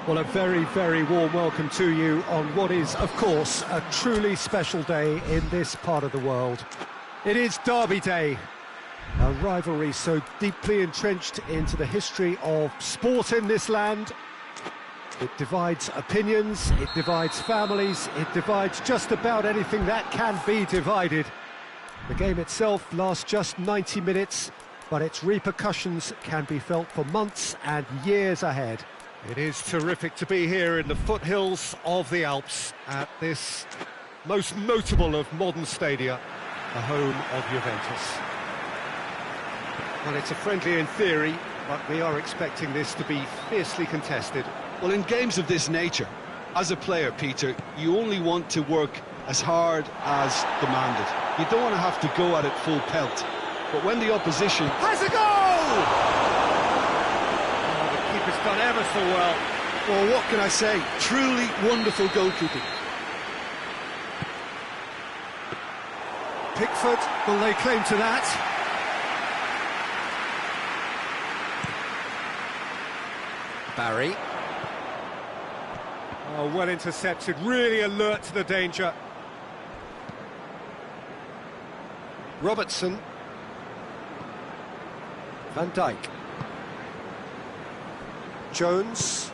Well, a very, very warm welcome to you on what is, of course, a truly special day in this part of the world. It is Derby Day, a rivalry so deeply entrenched into the history of sport in this land. It divides opinions, it divides families, it divides just about anything that can be divided. The game itself lasts just 90 minutes, but its repercussions can be felt for months and years ahead. It is terrific to be here in the foothills of the Alps at this most notable of modern stadia, the home of Juventus. Well, it's a friendly in theory, but we are expecting this to be fiercely contested. Well, in games of this nature, as a player, Peter, you only want to work as hard as demanded. You don't want to have to go at it full pelt. But when the opposition has a goal! Keeper's done ever so well. Well, what can I say? Truly wonderful goalkeeping. Pickford, will they claim to that? Barry. Oh, well intercepted, really alert to the danger. Robertson. Van Dijk. Jones.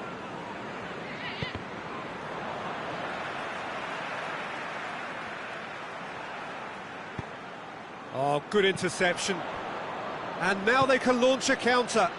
Oh, good interception. And now they can launch a counter.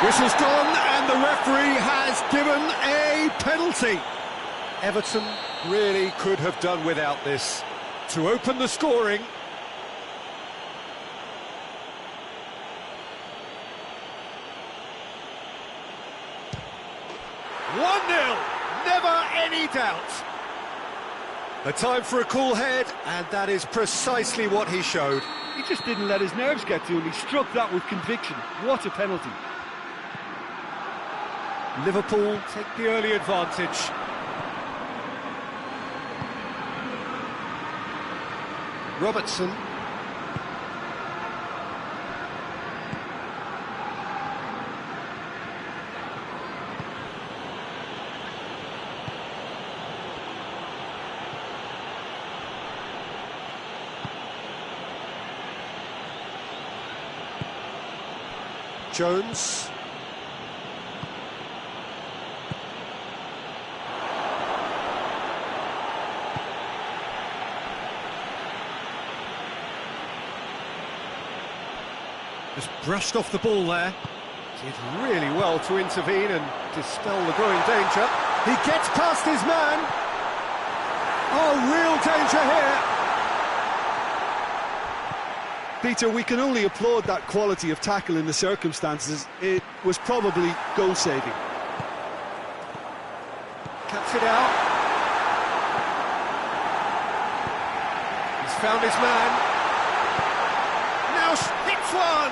Whistle's gone and the referee has given a penalty. Everton really could have done without this to open the scoring. "1-0, never any doubt." A time for a cool head, and that is precisely what he showed. He just didn't let his nerves get to him. He struck that with conviction. What a penalty. Liverpool take the early advantage. Robertson. Jones. Just brushed off the ball there. Did really well to intervene and dispel the growing danger. He gets past his man. Oh, real danger here. Peter, we can only applaud that quality of tackle in the circumstances. It was probably goal-saving. Cuts it out. He's found his man. Now hits one!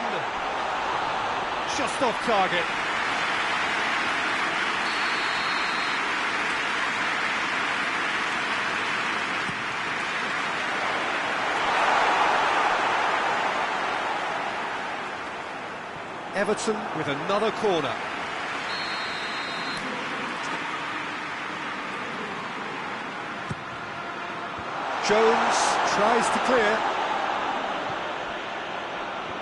Just off target. Everton with another corner. Jones tries to clear.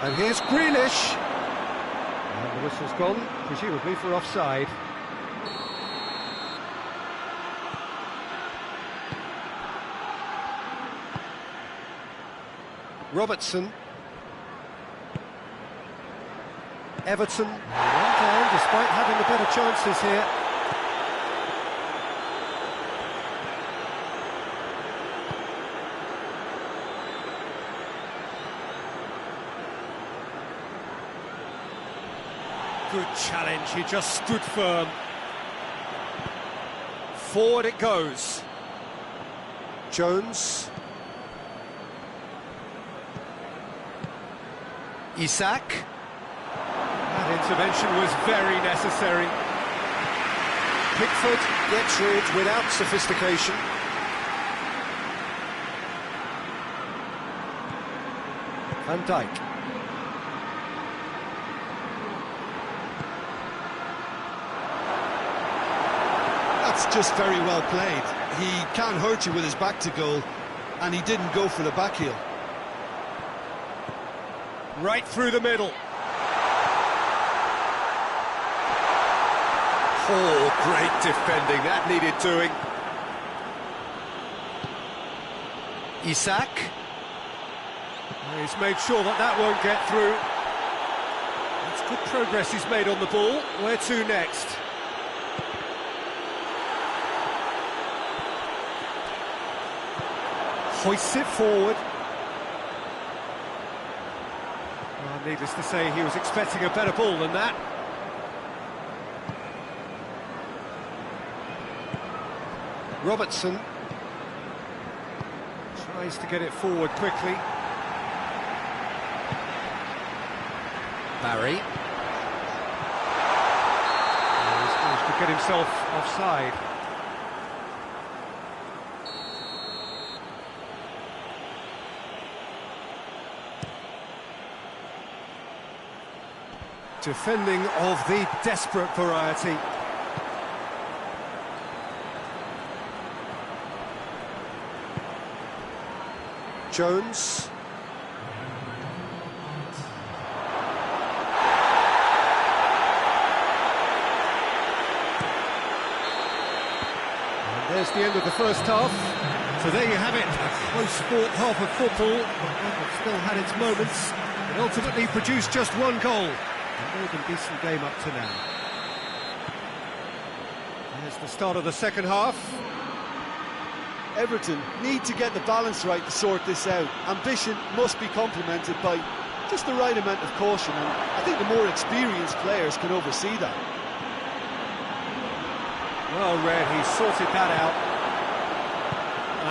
And here's Grealish. And the whistle's gone, presumably for offside. Robertson. Everton one down despite having the better chances here. Good challenge, he just stood firm. Forward it goes. Jones. Isak. That intervention was very necessary. Pickford gets rid without sophistication. Van Dijk. That's just very well played. He can't hurt you with his back to goal, and he didn't go for the back heel. Right through the middle. Oh, great defending, that needed doing. Isak. He's made sure that that won't get through. That's good progress he's made on the ball. Where to next? Hoists it forward. Well, needless to say, he was expecting a better ball than that. Robertson tries to get it forward quickly. Barry. He's managed to get himself offside. Defending of the desperate variety. Jones. And there's the end of the first half. So there you have it, a close-fought half of football. It still had its moments. It ultimately produced just one goal. A more than decent game up to now. There's the start of the second half. Everton need to get the balance right to sort this out. Ambition must be complemented by just the right amount of caution, and I think the more experienced players can oversee that. Well read, he sorted that out.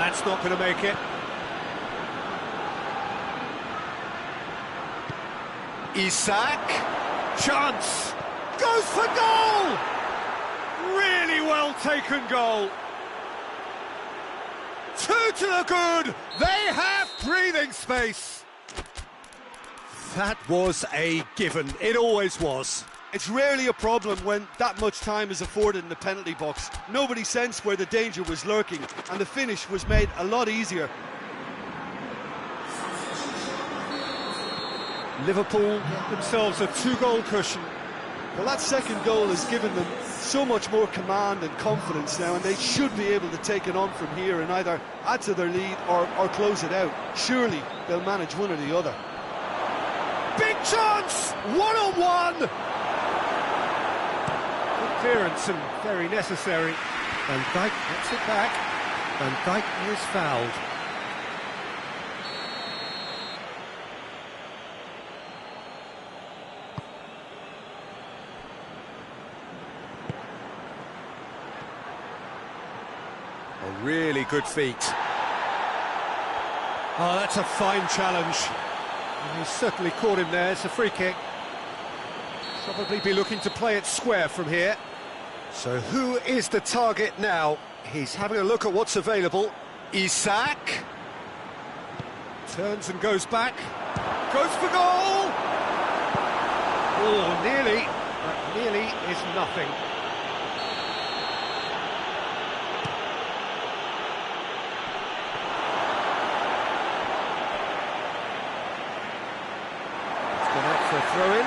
That's not going to make it. Isak. Chance! Goes for goal! Really well taken goal. 2 to the good! They have breathing space! That was a given. It always was. It's rarely a problem when that much time is afforded in the penalty box. Nobody sensed where the danger was lurking, and the finish was made a lot easier. Liverpool get themselves a 2-goal cushion. Well, that second goal has given them so much more command and confidence now, and they should be able to take it on from here and either add to their lead or close it out. Surely they'll manage one or the other. Big chance! 1-on-1! Good clearance and very necessary. Van Dijk gets it back. Van Dijk is fouled. A really good feat. Oh, that's a fine challenge. And he's certainly caught him there. It's a free kick. Probably be looking to play it square from here. So who is the target now? He's having a look at what's available. Isak. Turns and goes back. Goes for goal! Oh, nearly. But nearly is nothing. For a throw-in.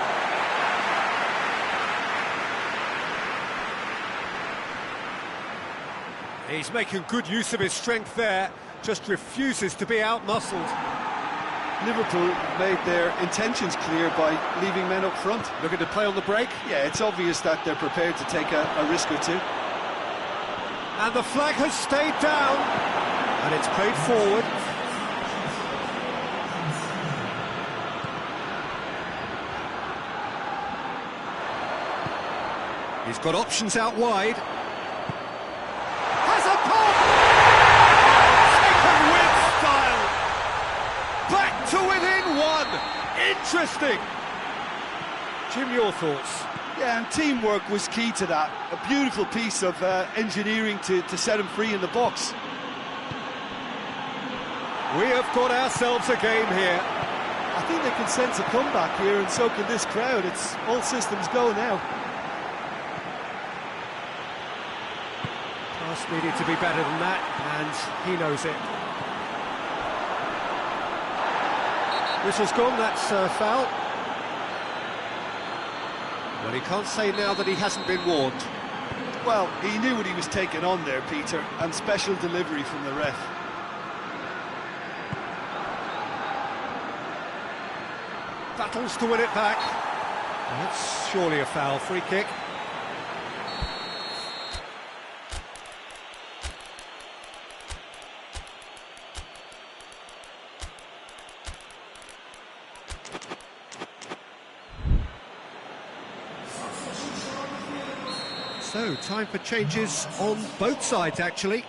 He's making good use of his strength there, just refuses to be out-muscled. Liverpool made their intentions clear by leaving men up front. Looking to play on the break. Yeah, it's obvious that they're prepared to take a risk or two. And the flag has stayed down, and it's played forward. He's got options out wide. Has a pop! Taken with style. Back to within one. Interesting! Jim, your thoughts? Yeah, and teamwork was key to that. A beautiful piece of engineering to set him free in the box. We have got ourselves a game here. I think they can sense a comeback here, and so can this crowd. It's all systems go now. Pass needed to be better than that, and he knows it. Whistle's gone, that's a foul. Well, he can't say now that he hasn't been warned. Well, he knew what he was taking on there, Peter, and special delivery from the ref. Battles to win it back. That's surely a foul, free kick. So, time for changes on both sides, actually.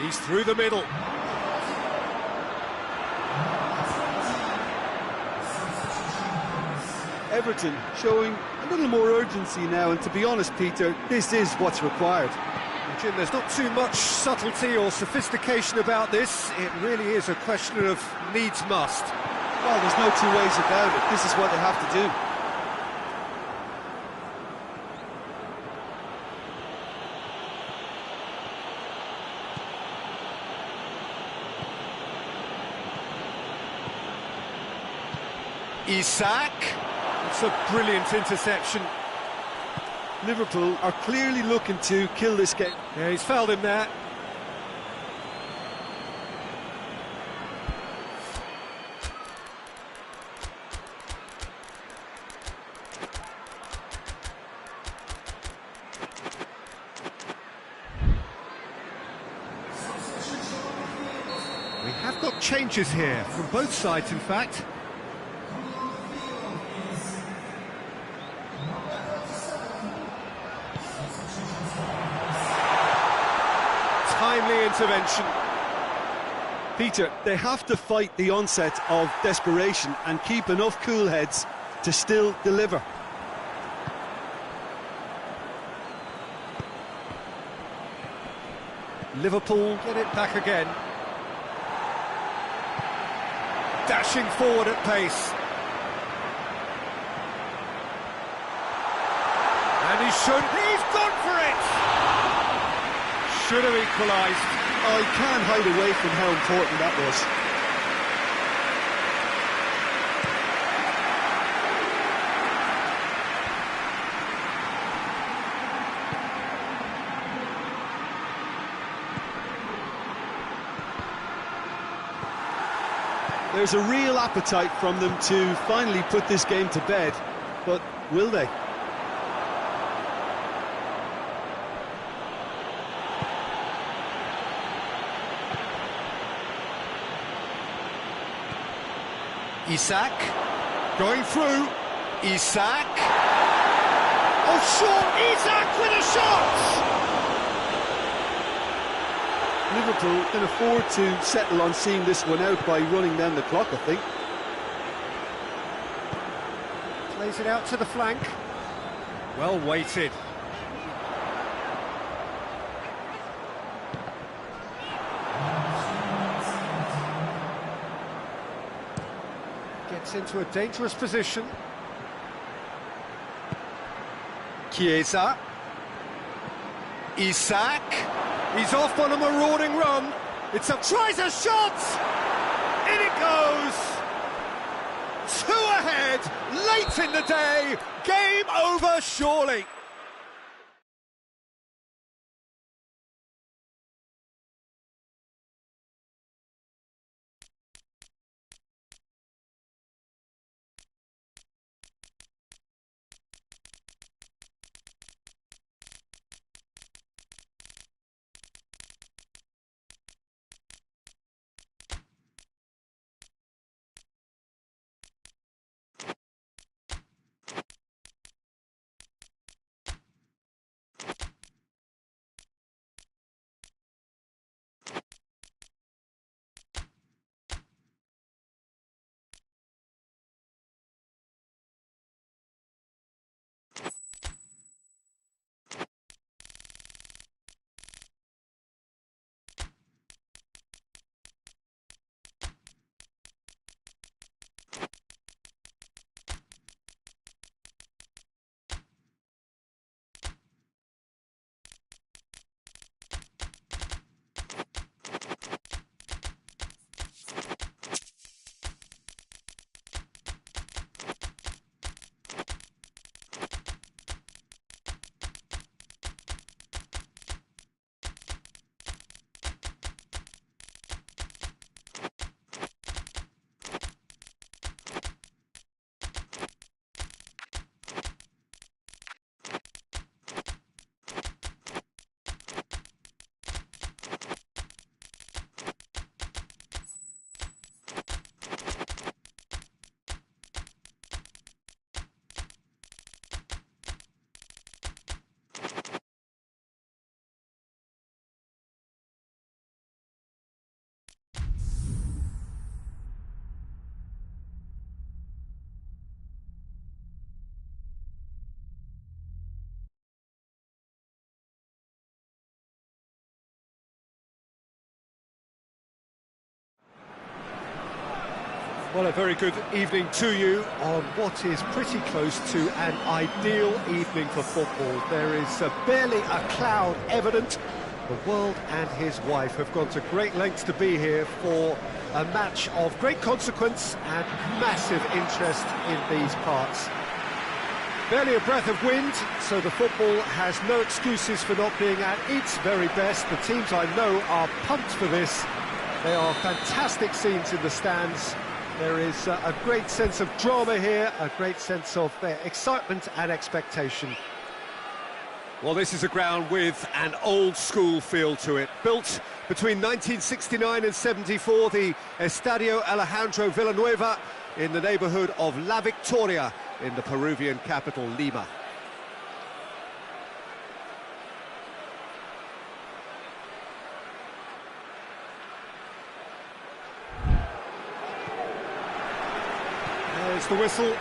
He's through the middle. Everton showing a little more urgency now, and to be honest, Peter, this is what's required. Jim, there's not too much subtlety or sophistication about this. It really is a question of needs must. Well, there's no two ways about it. This is what they have to do. Isak. It's a brilliant interception. Liverpool are clearly looking to kill this game. Yeah, he's fouled him there. We have got changes here, from both sides in fact. Timely intervention. Peter, they have to fight the onset of desperation and keep enough cool heads to still deliver. Liverpool get it back again. Dashing forward at pace. And he's gone for it! Should have equalised. I can't hide away from how important that was. There's a real appetite from them to finally put this game to bed, but will they? Isak. Going through. Isak. Oh, short! Isak with a shot! Liverpool can afford to settle on seeing this one out by running down the clock, I think. Plays it out to the flank. Well weighted. Gets into a dangerous position. Chiesa. Isak. He's off on a marauding run. Tries a shot! In it goes! Two ahead, late in the day. Game over, surely. Well, a very good evening to you on what is pretty close to an ideal evening for football. There is barely a cloud evident. The world and his wife have gone to great lengths to be here for a match of great consequence and massive interest in these parts. Barely a breath of wind, so the football has no excuses for not being at its very best. The teams I know are pumped for this. They are fantastic scenes in the stands. There is a great sense of drama here, a great sense of excitement and expectation. Well, this is a ground with an old-school feel to it. Built between 1969 and 74, the Estadio Alejandro Villanueva in the neighbourhood of La Victoria in the Peruvian capital, Lima. There's the whistle.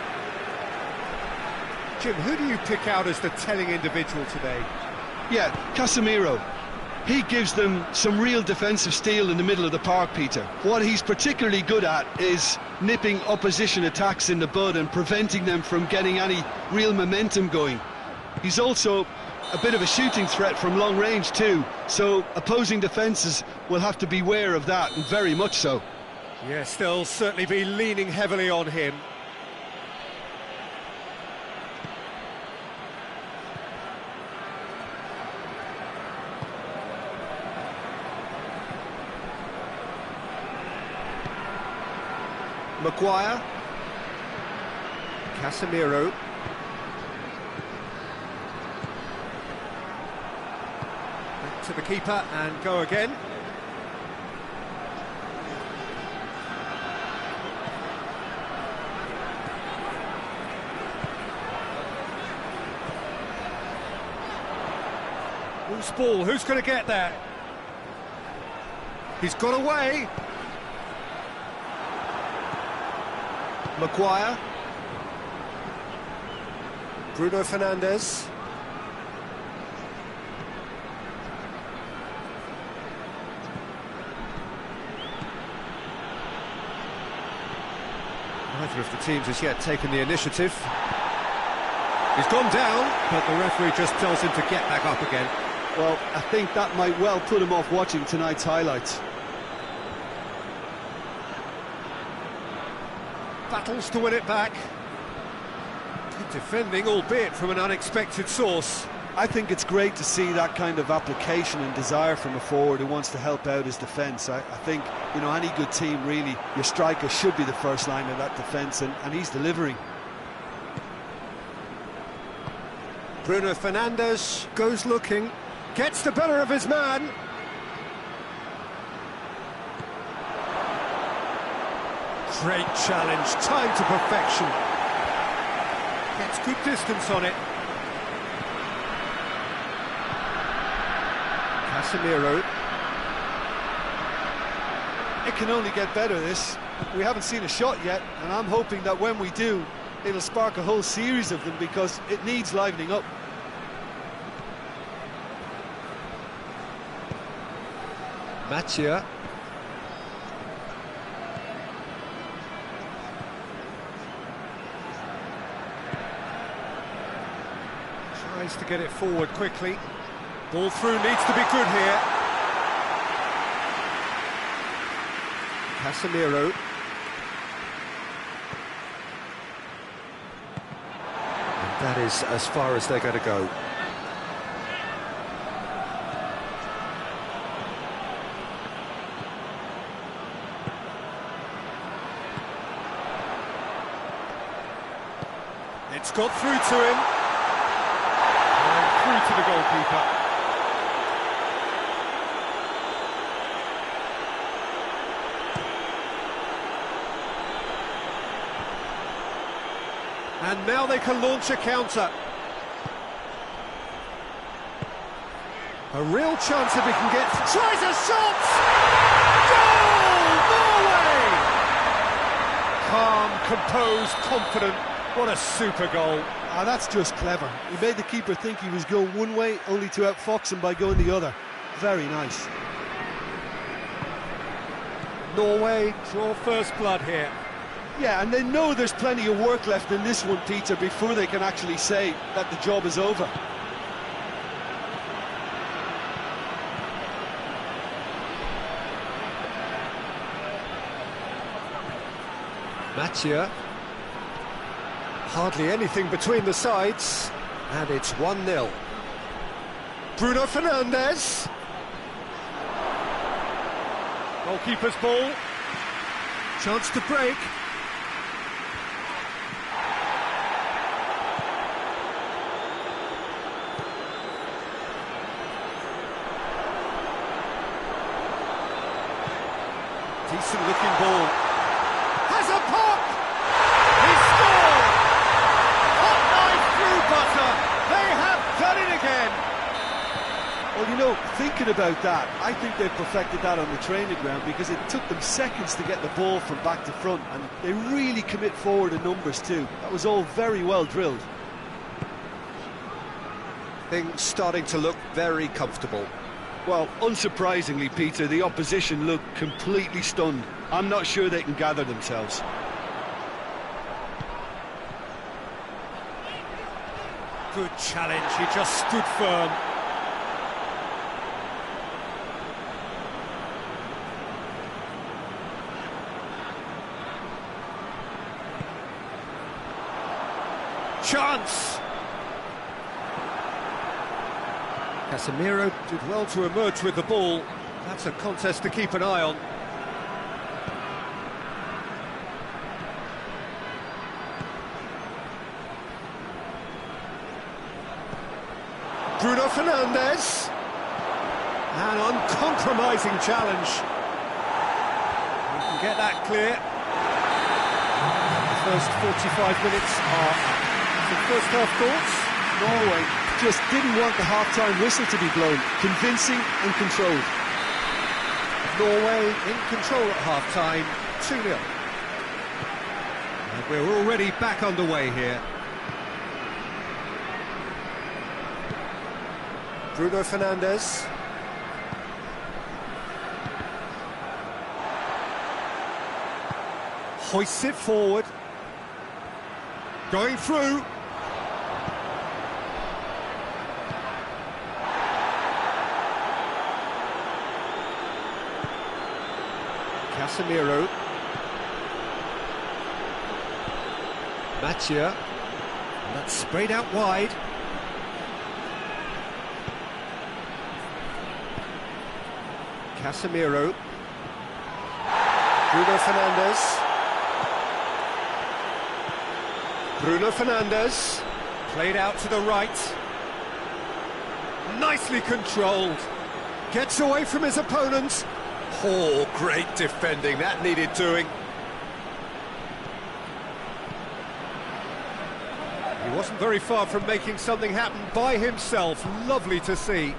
Jim, who do you pick out as the telling individual today? Yeah, Casemiro. He gives them some real defensive steel in the middle of the park, Peter. What he's particularly good at is nipping opposition attacks in the bud and preventing them from getting any real momentum going. He's also a bit of a shooting threat from long range too, so opposing defences will have to beware of that, and very much so. Yes, they'll certainly be leaning heavily on him. Maguire, Casemiro, back to the keeper and go again. Loose ball, who's going to get that? He's got away. Maguire, Bruno Fernandes, neither of the teams has yet taken the initiative. He's gone down, but the referee just tells him to get back up again. Well, I think that might well put him off watching tonight's highlights. Battles to win it back. Good defending, albeit from an unexpected source. I think it's great to see that kind of application and desire from a forward who wants to help out his defence. I think, you know, any good team, really, your striker should be the first line of that defence, and he's delivering. Bruno Fernandes goes looking, gets the better of his man. Great challenge, time to perfection. Gets good distance on it. Casemiro. It can only get better, this. We haven't seen a shot yet, and I'm hoping that when we do, it'll spark a whole series of them, because it needs livening up. Matia. Tries to get it forward quickly. Ball through, needs to be good here. Casemiro. And that is as far as they're going to go. It's got through to him. And through to the goalkeeper. And now they can launch a counter. A real chance if he can get... Tries a shot! Goal! Norway! Calm, composed, confident. What a super goal. Ah, that's just clever. He made the keeper think he was going one way, only to outfox him by going the other. Very nice. Norway draw first blood here. Yeah, and they know there's plenty of work left in this one, Peter, before they can actually say that the job is over. Mathieu. Hardly anything between the sides, and it's 1-0. Bruno Fernandes. Goalkeeper's ball. Chance to break. Decent looking ball. Has a pop! He scored! Hot knife through butter. They have done it again. Well, you know, thinking about that, I think they've perfected that on the training ground, because it took them seconds to get the ball from back to front, and they really commit forward in numbers too. That was all very well drilled. Things starting to look very comfortable. Well, unsurprisingly, Peter, the opposition look completely stunned. I'm not sure they can gather themselves. Good challenge, he just stood firm. Chance! Casemiro did well to emerge with the ball. That's a contest to keep an eye on. Bruno Fernandes. An uncompromising challenge. We can get that clear. The first 45 minutes are up. Some first half thoughts? Norway just didn't want the half-time whistle to be blown. Convincing and controlled. Norway in control at half-time, 2-0. And we're already back underway here. Bruno Fernandes. Hoists it forward. Going through. Casemiro. Mathieu. And that's sprayed out wide. Casemiro. Bruno Fernandes. Bruno Fernandes. Played out to the right. Nicely controlled. Gets away from his opponent. Oh, great defending, that needed doing. He wasn't very far from making something happen by himself. Lovely to see.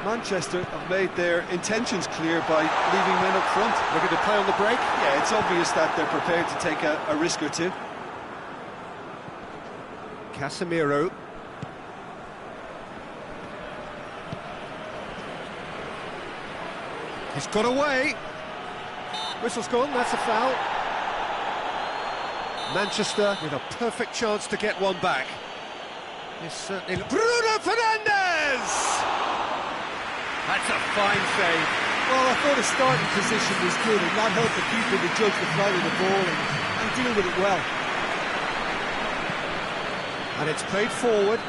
Manchester have made their intentions clear by leaving men up front. Looking to play on the break? Yeah, it's obvious that they're prepared to take a risk or two. Casemiro. He's got away. Whistle's gone, that's a foul. Manchester with a perfect chance to get one back. This certainly... Bruno Fernandes! That's a fine save. Well, I thought his starting position was good, and that helped the keeper to judge the flight of the ball and deal with it well. And it's played forward.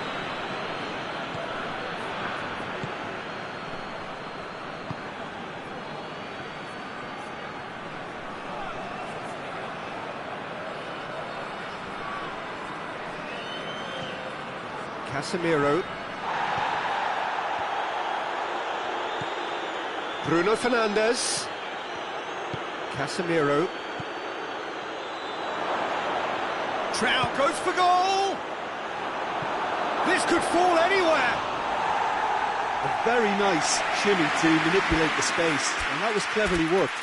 Casemiro. Bruno Fernandes. Casemiro. Trout goes for goal! This could fall anywhere! A very nice shimmy to manipulate the space, and that was cleverly worked.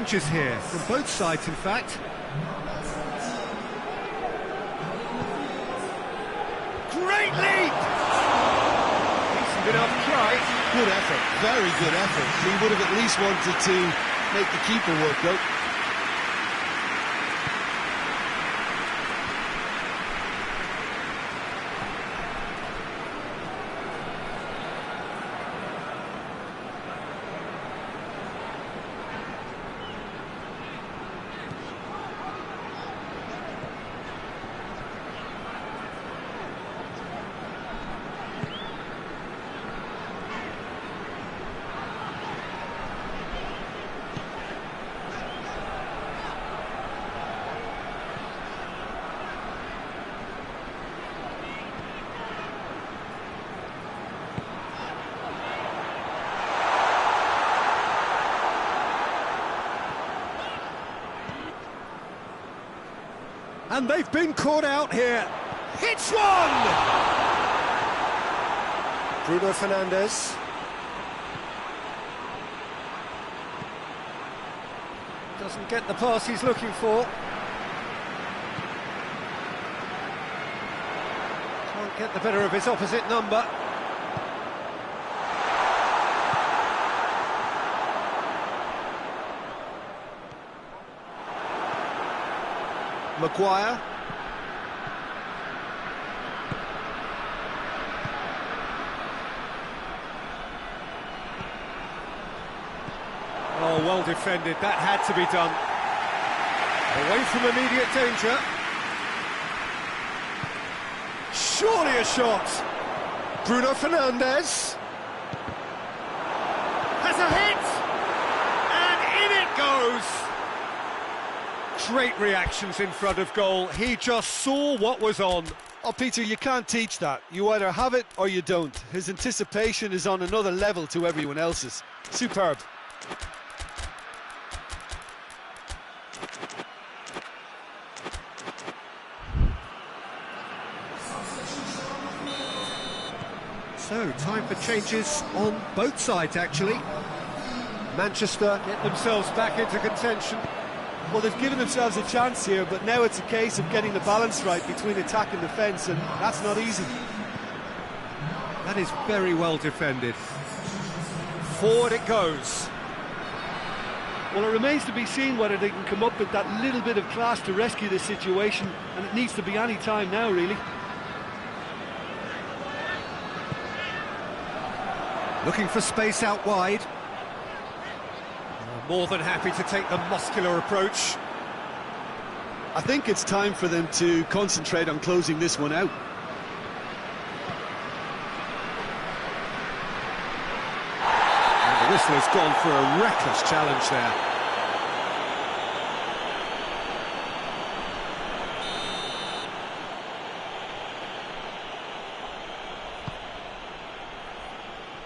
changes here, from both sides in fact. Great leap! Decent enough try. Good effort, very good effort. He would have at least wanted to make the keeper work, though. And they've been caught out here. Hits one! Bruno Fernandes. Doesn't get the pass he's looking for. Can't get the better of his opposite number. Maguire. Oh, well defended. That had to be done. Away from immediate danger. Surely a shot. Bruno Fernandes. Has a hit! And in it goes! Great reactions in front of goal. He just saw what was on. Oh, Peter, you can't teach that. You either have it or you don't. His anticipation is on another level to everyone else's. Superb. So, time for changes on both sides, actually. Manchester get themselves back into contention. Well, they've given themselves a chance here, but now it's a case of getting the balance right between attack and defence, and that's not easy. That is very well defended. Forward it goes. Well, it remains to be seen whether they can come up with that little bit of class to rescue this situation, and it needs to be any time now, really. Looking for space out wide. More than happy to take the muscular approach. I think it's time for them to concentrate on closing this one out. And the whistle has gone for a reckless challenge there.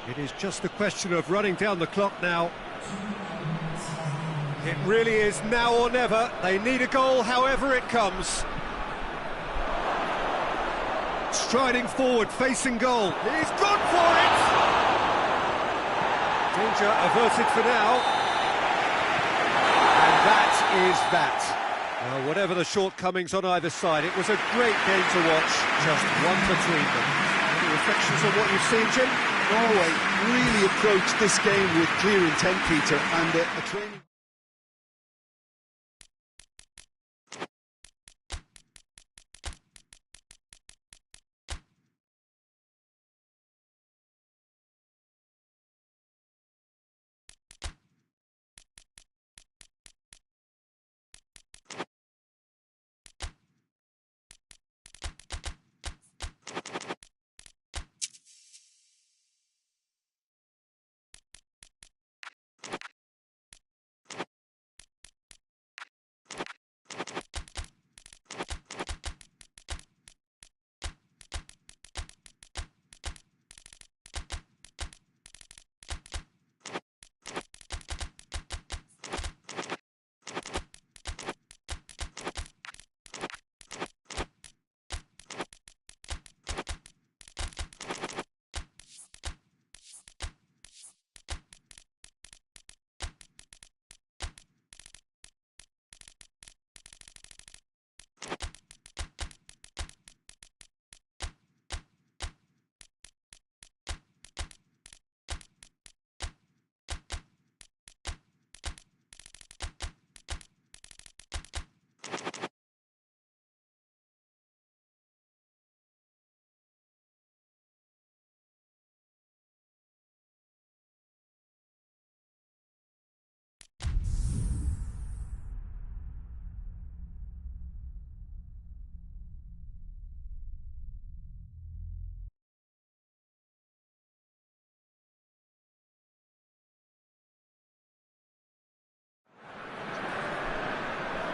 It is just a question of running down the clock now. It really is now or never. They need a goal however it comes. Striding forward, facing goal. He's gone for it! Danger averted for now. And that is that. Well, whatever the shortcomings on either side, it was a great game to watch. Just one between them. Any reflections on what you've seen, Jim? Norway really approached this game with clear intent, Peter, and a training...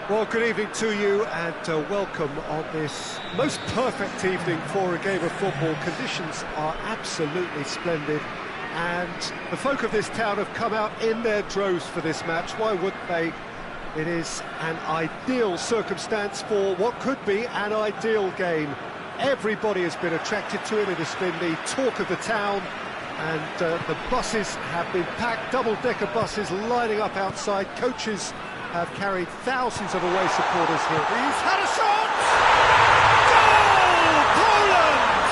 Well, good evening to you and welcome on this most perfect evening for a game of football. Conditions are absolutely splendid and the folk of this town have come out in their droves for this match. Why wouldn't they? It is an ideal circumstance for what could be an ideal game. Everybody has been attracted to it. It has been the talk of the town, and the buses have been packed, double-decker buses lining up outside. Coaches have carried thousands of away supporters here. He's had a shot! Goal! Poland!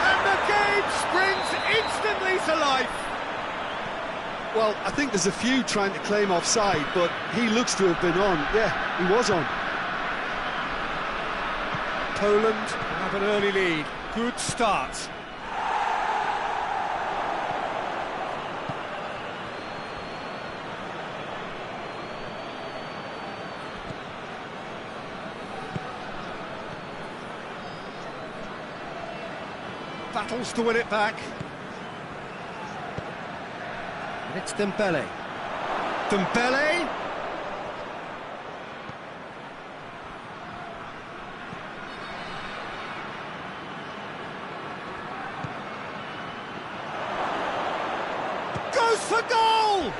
And the game springs instantly to life. Well, I think there's a few trying to claim offside, but he looks to have been on. Yeah, he was on. Poland have an early lead. Good start. Battles to win it back. And it's Dembele. Dembele! Goes for goal!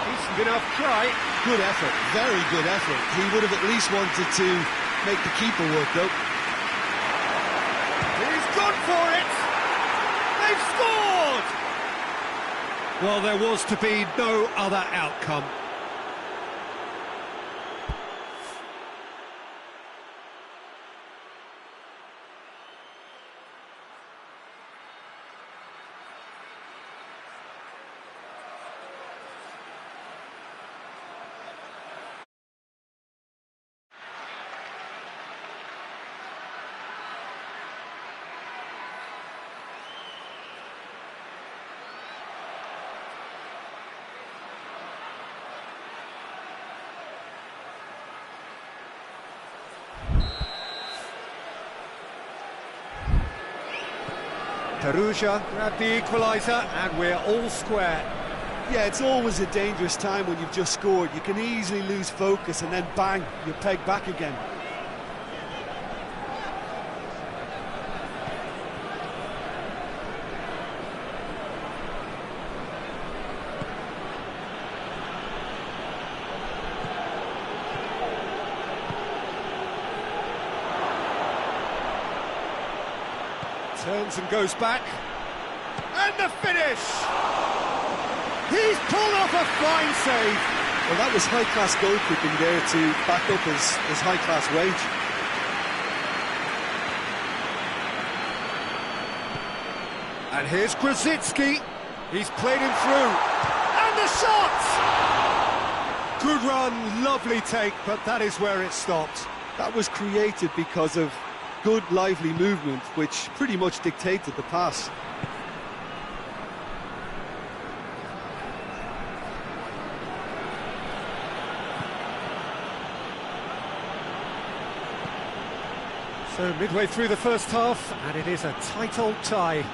Decent enough try. Good effort, very good effort. He would have at least wanted to make the keeper work, though. He's gone for it. They've scored. Well, there was to be no other outcome. Perugia grabbed the equaliser and we're all square. Yeah, it's always a dangerous time when you've just scored. You can easily lose focus and then bang, you're pegged back again. Turns and goes back. And the finish! He's pulled off a fine save. Well, that was high-class goalkeeping there to back up his high-class wage. And here's Grosicki. He's played him through. And the shot! Good run, lovely take, but that is where it stopped. That was created because of good, lively movement, which pretty much dictated the pass. So midway through the first half, and it is a tight old tie.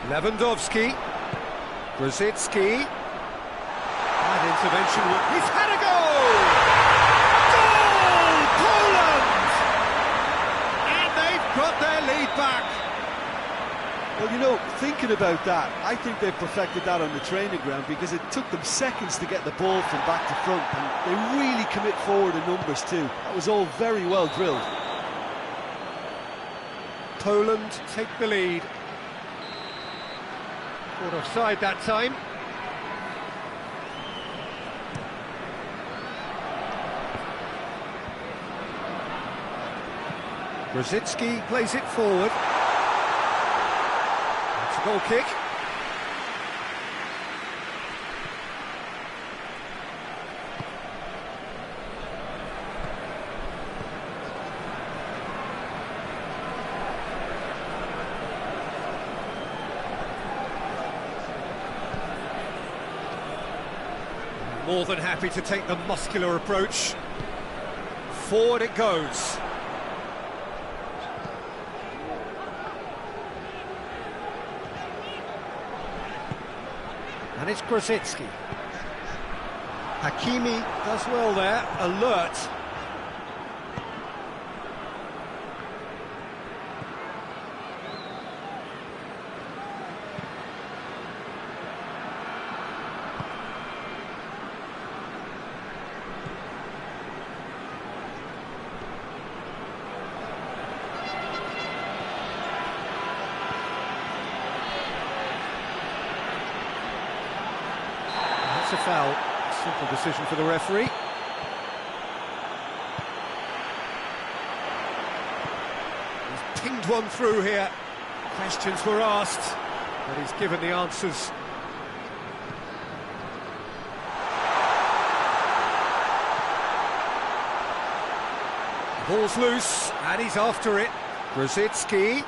Lewandowski, Grosicki, that intervention, he's had a goal! Goal! Poland! And they've got their lead back. Well, you know, thinking about that, I think they've perfected that on the training ground because it took them seconds to get the ball from back to front, and they really commit forward in numbers too. That was all very well drilled. Poland take the lead. Caught offside that time. Grosicki plays it forward. It's a goal kick. More than happy to take the muscular approach. Forward it goes. And it's Grosicki. Hakimi does well there, alert. That's a foul. Simple decision for the referee. He's pinged one through here. Questions were asked, but he's given the answers. The ball's loose, and he's after it. Grosicki.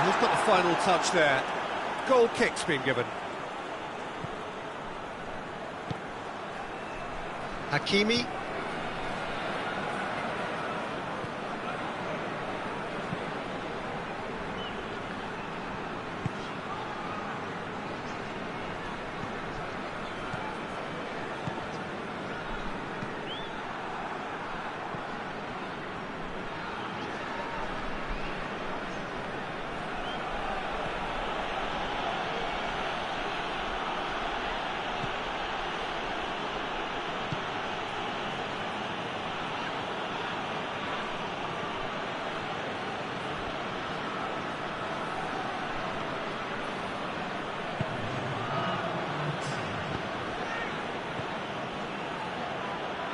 He's got the final touch there. Goal kick's been given. Hakimi.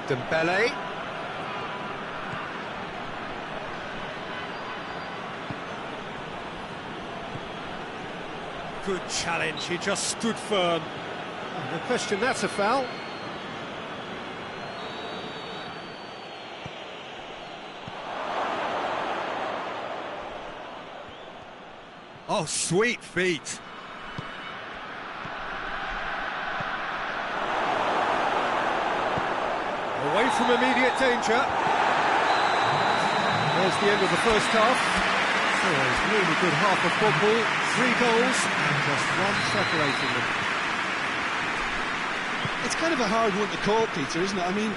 Dembele. Good challenge, he just stood firm. No question, that's a foul. Oh, sweet feet. Away from immediate danger. There's the end of the first half. So it's a really good half of football. 3 goals and just one separating them. It's kind of a hard one to call, Peter, isn't it? I mean,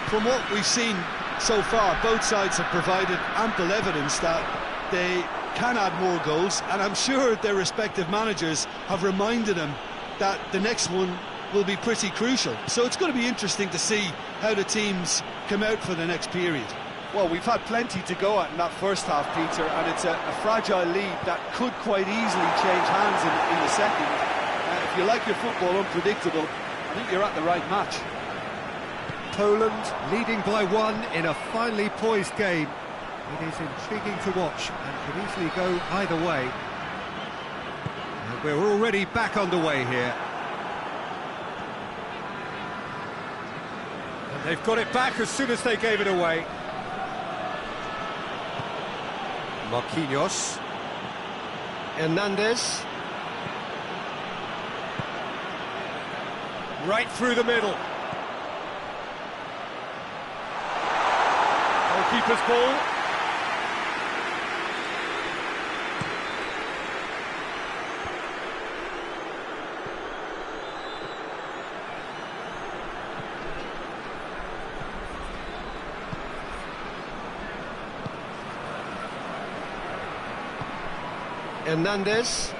from what we've seen so far, both sides have provided ample evidence that they can add more goals, and I'm sure their respective managers have reminded them that the next one will be pretty crucial. So it's going to be interesting to see how the teams come out for the next period. Well, we've had plenty to go at in that first half, Peter, and it's a fragile lead that could quite easily change hands in the second. If you like your football unpredictable, I think you're at the right match. Poland leading by 1 in a finely poised game. It is intriguing to watch and could easily go either way. And we're already back underway here. And they've got it back as soon as they gave it away. Marquinhos. Hernandez. Right through the middle. Goalkeeper's ball. Hernandez.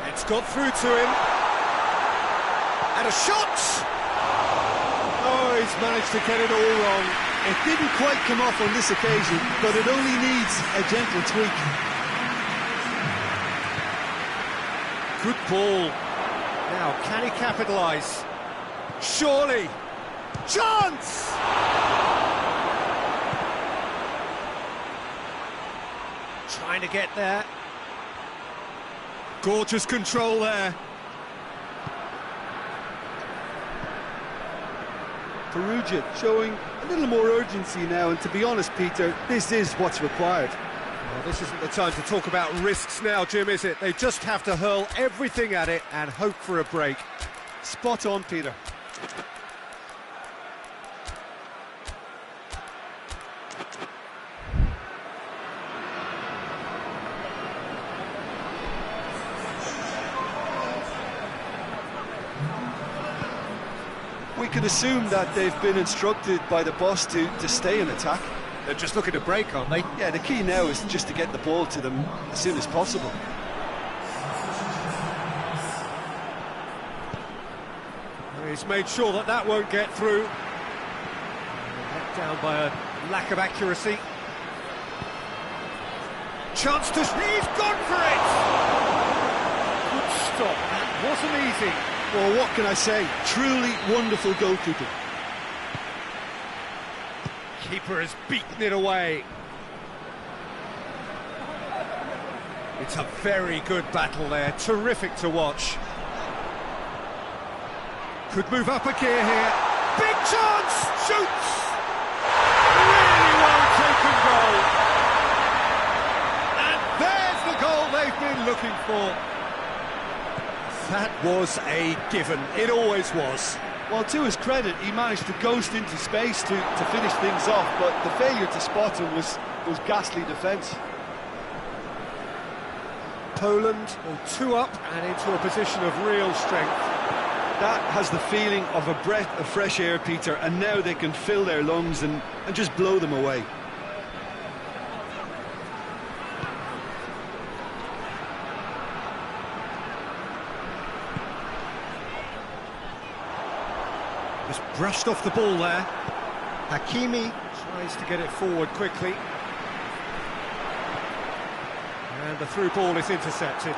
It's got through to him. And a shot! Oh, he's managed to get it all wrong. It didn't quite come off on this occasion, but it only needs a gentle tweak. Good ball. Now, can he capitalise? Surely! Chance! Trying to get there. Gorgeous control there. Perugia showing a little more urgency now, and to be honest, Peter, this is what's required. Well, this isn't the time to talk about risks now, Jim, is it? They just have to hurl everything at it and hope for a break. Spot on, Peter. We can assume that they've been instructed by the boss to stay in attack. They're just looking to break, aren't they? Yeah, the key now is just to get the ball to them as soon as possible. He's made sure that that won't get through. Let down by a lack of accuracy. Chance to... He's gone for it! Good stop. That wasn't easy. Well, what can I say? Truly wonderful goalkeeping. Keeper has beaten it away. It's a very good battle there. Terrific to watch. Could move up a gear here. Big chance! Shoots! Really well taken goal. And there's the goal they've been looking for. That was a given. It always was. Well, to his credit, he managed to ghost into space to finish things off, but the failure to spot him was ghastly defence. Poland go 2 up and into a position of real strength. That has the feeling of a breath of fresh air, Peter, and now they can fill their lungs and just blow them away. Just brushed off the ball there. Hakimi tries to get it forward quickly. And the through ball is intercepted.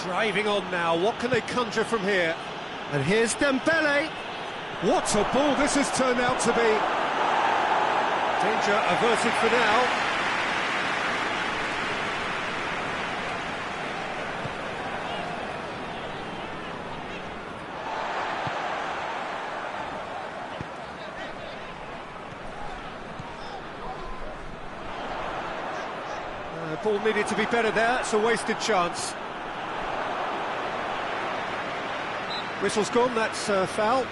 Driving on now, what can they conjure from here? And here's Dembele. What a ball this has turned out to be. Danger averted for now. Ball needed to be better there, it's a wasted chance. Whistle's gone, that's a foul.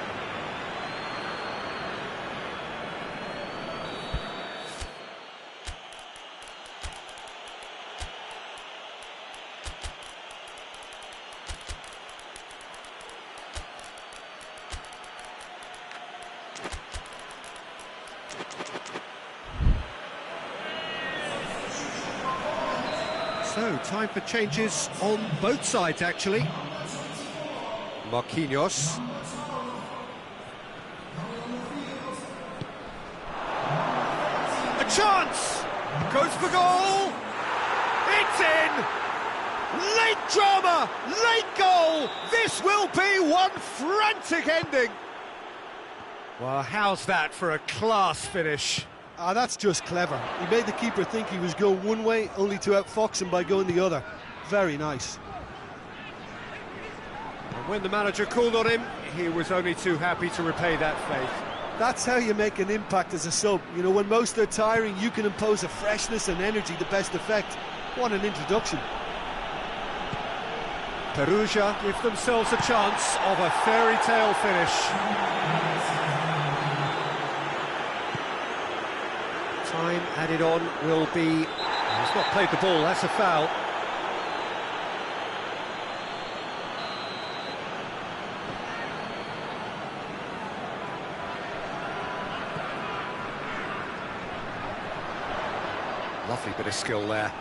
So, time for changes on both sides, actually. Marquinhos. A chance! Goes for goal! It's in! Late drama! Late goal! This will be one frantic ending! Well, how's that for a class finish? Ah, that's just clever. He made the keeper think he was going one way, only to outfox him by going the other. Very nice. And when the manager called on him, he was only too happy to repay that faith. That's how you make an impact as a sub. You know, when most are tiring, you can impose a freshness and energy, the best effect. What an introduction. Perugia give themselves a chance of a fairy tale finish. Time added on will be... He's not played the ball, that's a foul. Lovely bit of skill there.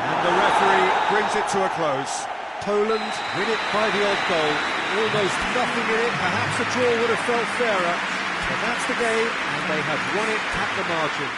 And the referee brings it to a close. Poland win it by the odd goal. Almost nothing in it, perhaps a draw would have felt fairer. But that's the game, and they have won it at the margin.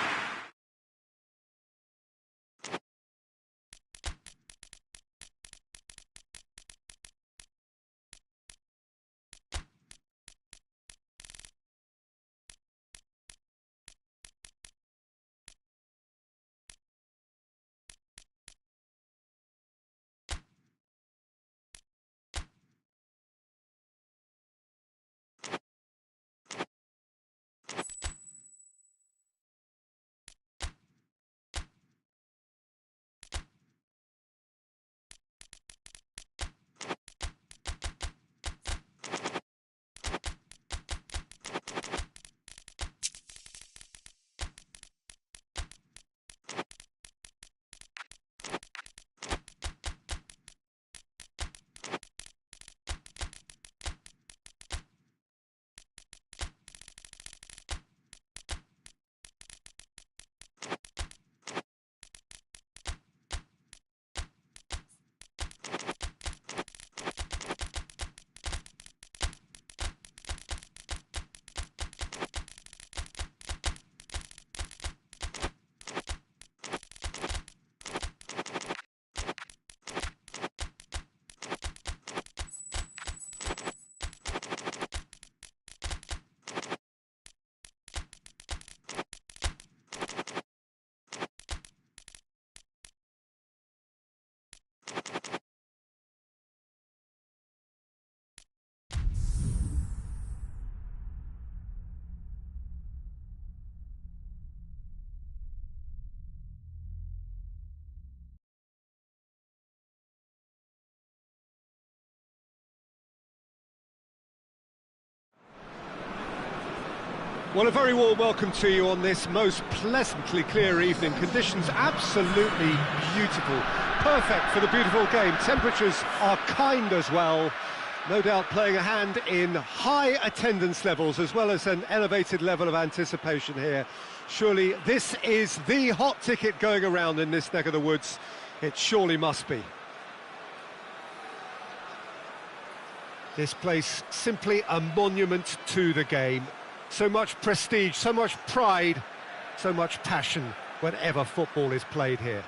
Well, a very warm welcome to you on this most pleasantly clear evening. Conditions absolutely beautiful. Perfect for the beautiful game. Temperatures are kind as well. No doubt playing a hand in high attendance levels as well as an elevated level of anticipation here. Surely this is the hot ticket going around in this neck of the woods. It surely must be. This place simply a monument to the game. So much prestige, so much pride, so much passion whenever football is played here.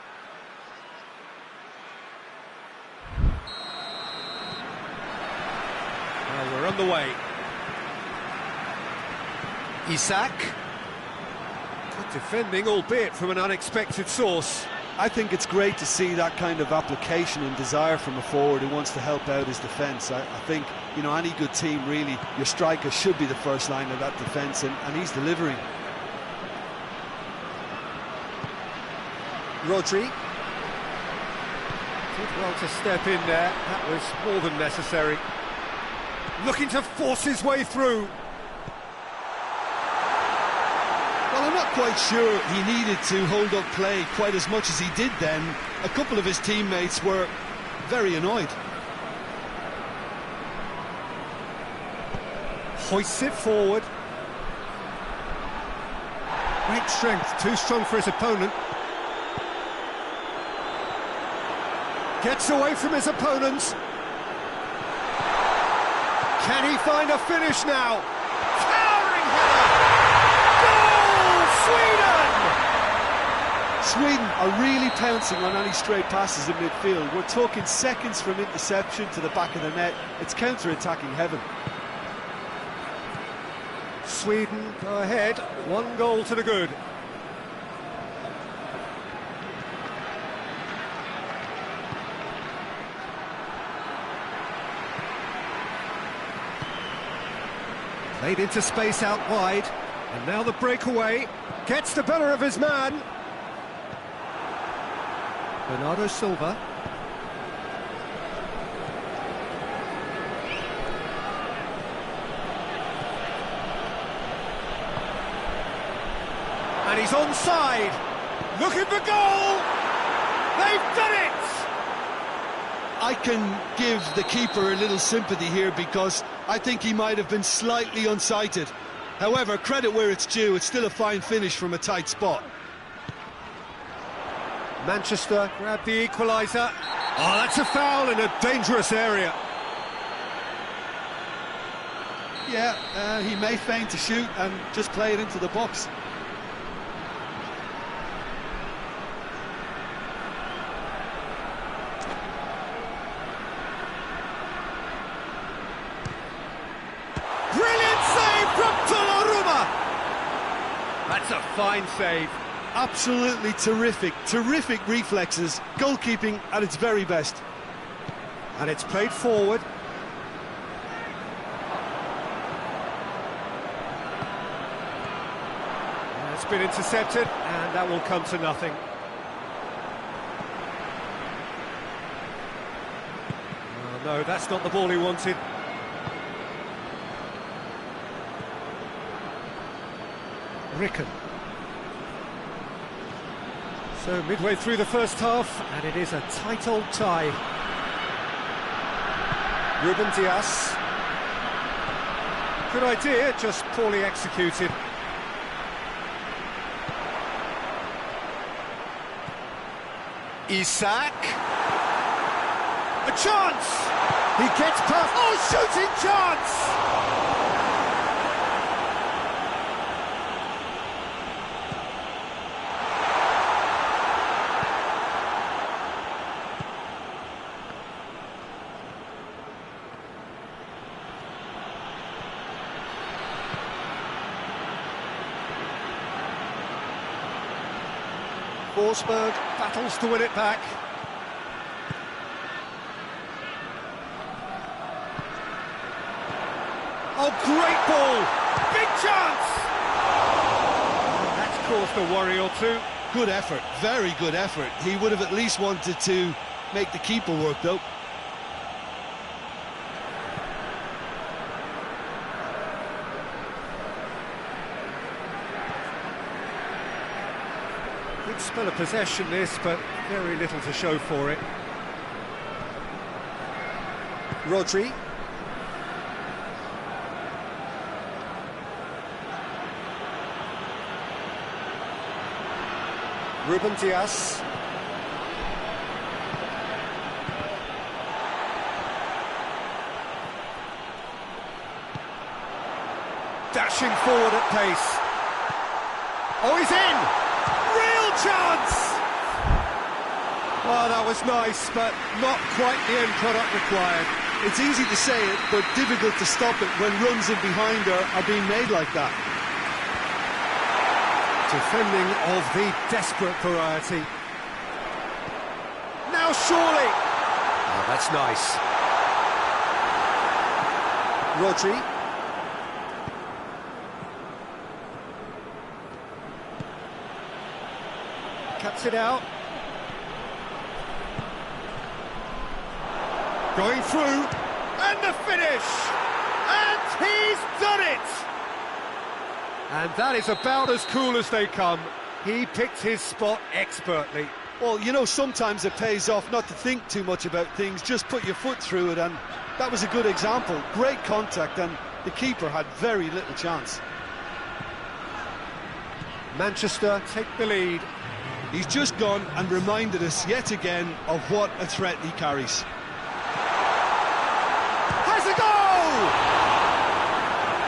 Well, we're on the way. Isak. Good defending, albeit from an unexpected source. I think it's great to see that kind of application and desire from a forward who wants to help out his defence. I think, you know, any good team, really, your striker should be the first line of that defence, and he's delivering. Rodri. Did well to step in there. That was more than necessary. Looking to force his way through. Well, I'm not quite sure he needed to hold up play quite as much as he did then. A couple of his teammates were very annoyed. Hoists it forward. Great strength, too strong for his opponent. Gets away from his opponent. Can he find a finish now? Towering header! Goal, Sweden! Sweden are really pouncing on any stray passes in midfield. We're talking seconds from interception to the back of the net. It's counter-attacking heaven. Sweden go ahead, 1 goal to the good. Played into space out wide, and now the breakaway gets the better of his man. Bernardo Silva. And he's onside, looking for goal! They've done it! I can give the keeper a little sympathy here because I think he might have been slightly unsighted. However, credit where it's due, it's still a fine finish from a tight spot. Manchester grab the equaliser. Oh, that's a foul in a dangerous area. Yeah, he may feign to shoot and just play it into the box. Brilliant save from Donnarumma! That's a fine save. Absolutely terrific reflexes, goalkeeping at its very best. And it's played forward. It's been intercepted, and that will come to nothing. Oh, no, that's not the ball he wanted. Ricken. So midway through the first half, and it is a tight old tie. Ruben Dias. Good idea, just poorly executed. Isak. A chance! He gets past. Oh, shooting chance! Forsberg battles to win it back. Oh, great ball! Big chance! That's caused a worry or two. Good effort, very good effort. He would have at least wanted to make the keeper work, though. Good spell of possession this, but very little to show for it. Rodri. Ruben Dias. Dashing forward at pace. Oh, he's in! Real chance! Oh, that was nice, but not quite the end product required. It's easy to say it, but difficult to stop it when runs in behind are being made like that. Defending of the desperate variety. Now surely! Oh, that's nice. Rodri. Cuts it out. Going through. And the finish! And he's done it! And that is about as cool as they come. He picked his spot expertly. Well, you know, sometimes it pays off not to think too much about things, just put your foot through it, and that was a good example. Great contact, and the keeper had very little chance. Manchester take the lead. He's just gone and reminded us yet again of what a threat he carries. Has a goal!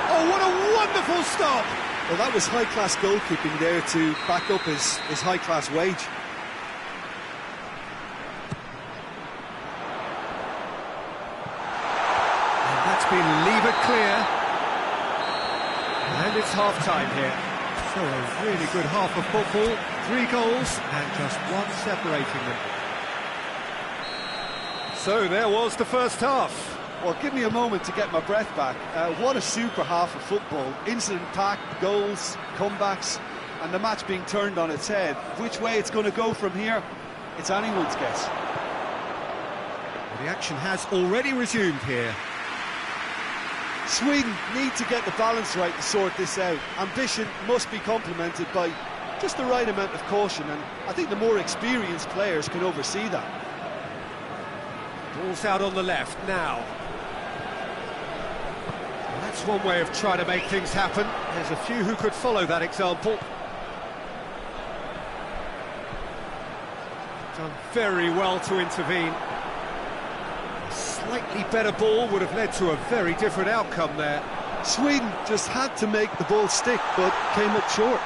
Oh, what a wonderful stop! Well, that was high-class goalkeeping there to back up his high-class wage. And that's been levered clear. And it's half-time here. So a really good half of football. 3 goals and just one separating them. So there was the first half. Well, give me a moment to get my breath back. What a super half of football. Incident-packed, goals, comebacks, and the match being turned on its head. Which way it's going to go from here, it's anyone's guess. The action has already resumed here. Sweden need to get the balance right to sort this out. Ambition must be complemented by just the right amount of caution, and I think the more experienced players can oversee that. Ball's out on the left now. That's one way of trying to make things happen. There's a few who could follow that example. Done very well to intervene. A slightly better ball would have led to a very different outcome there. Sweden just had to make the ball stick, but came up short.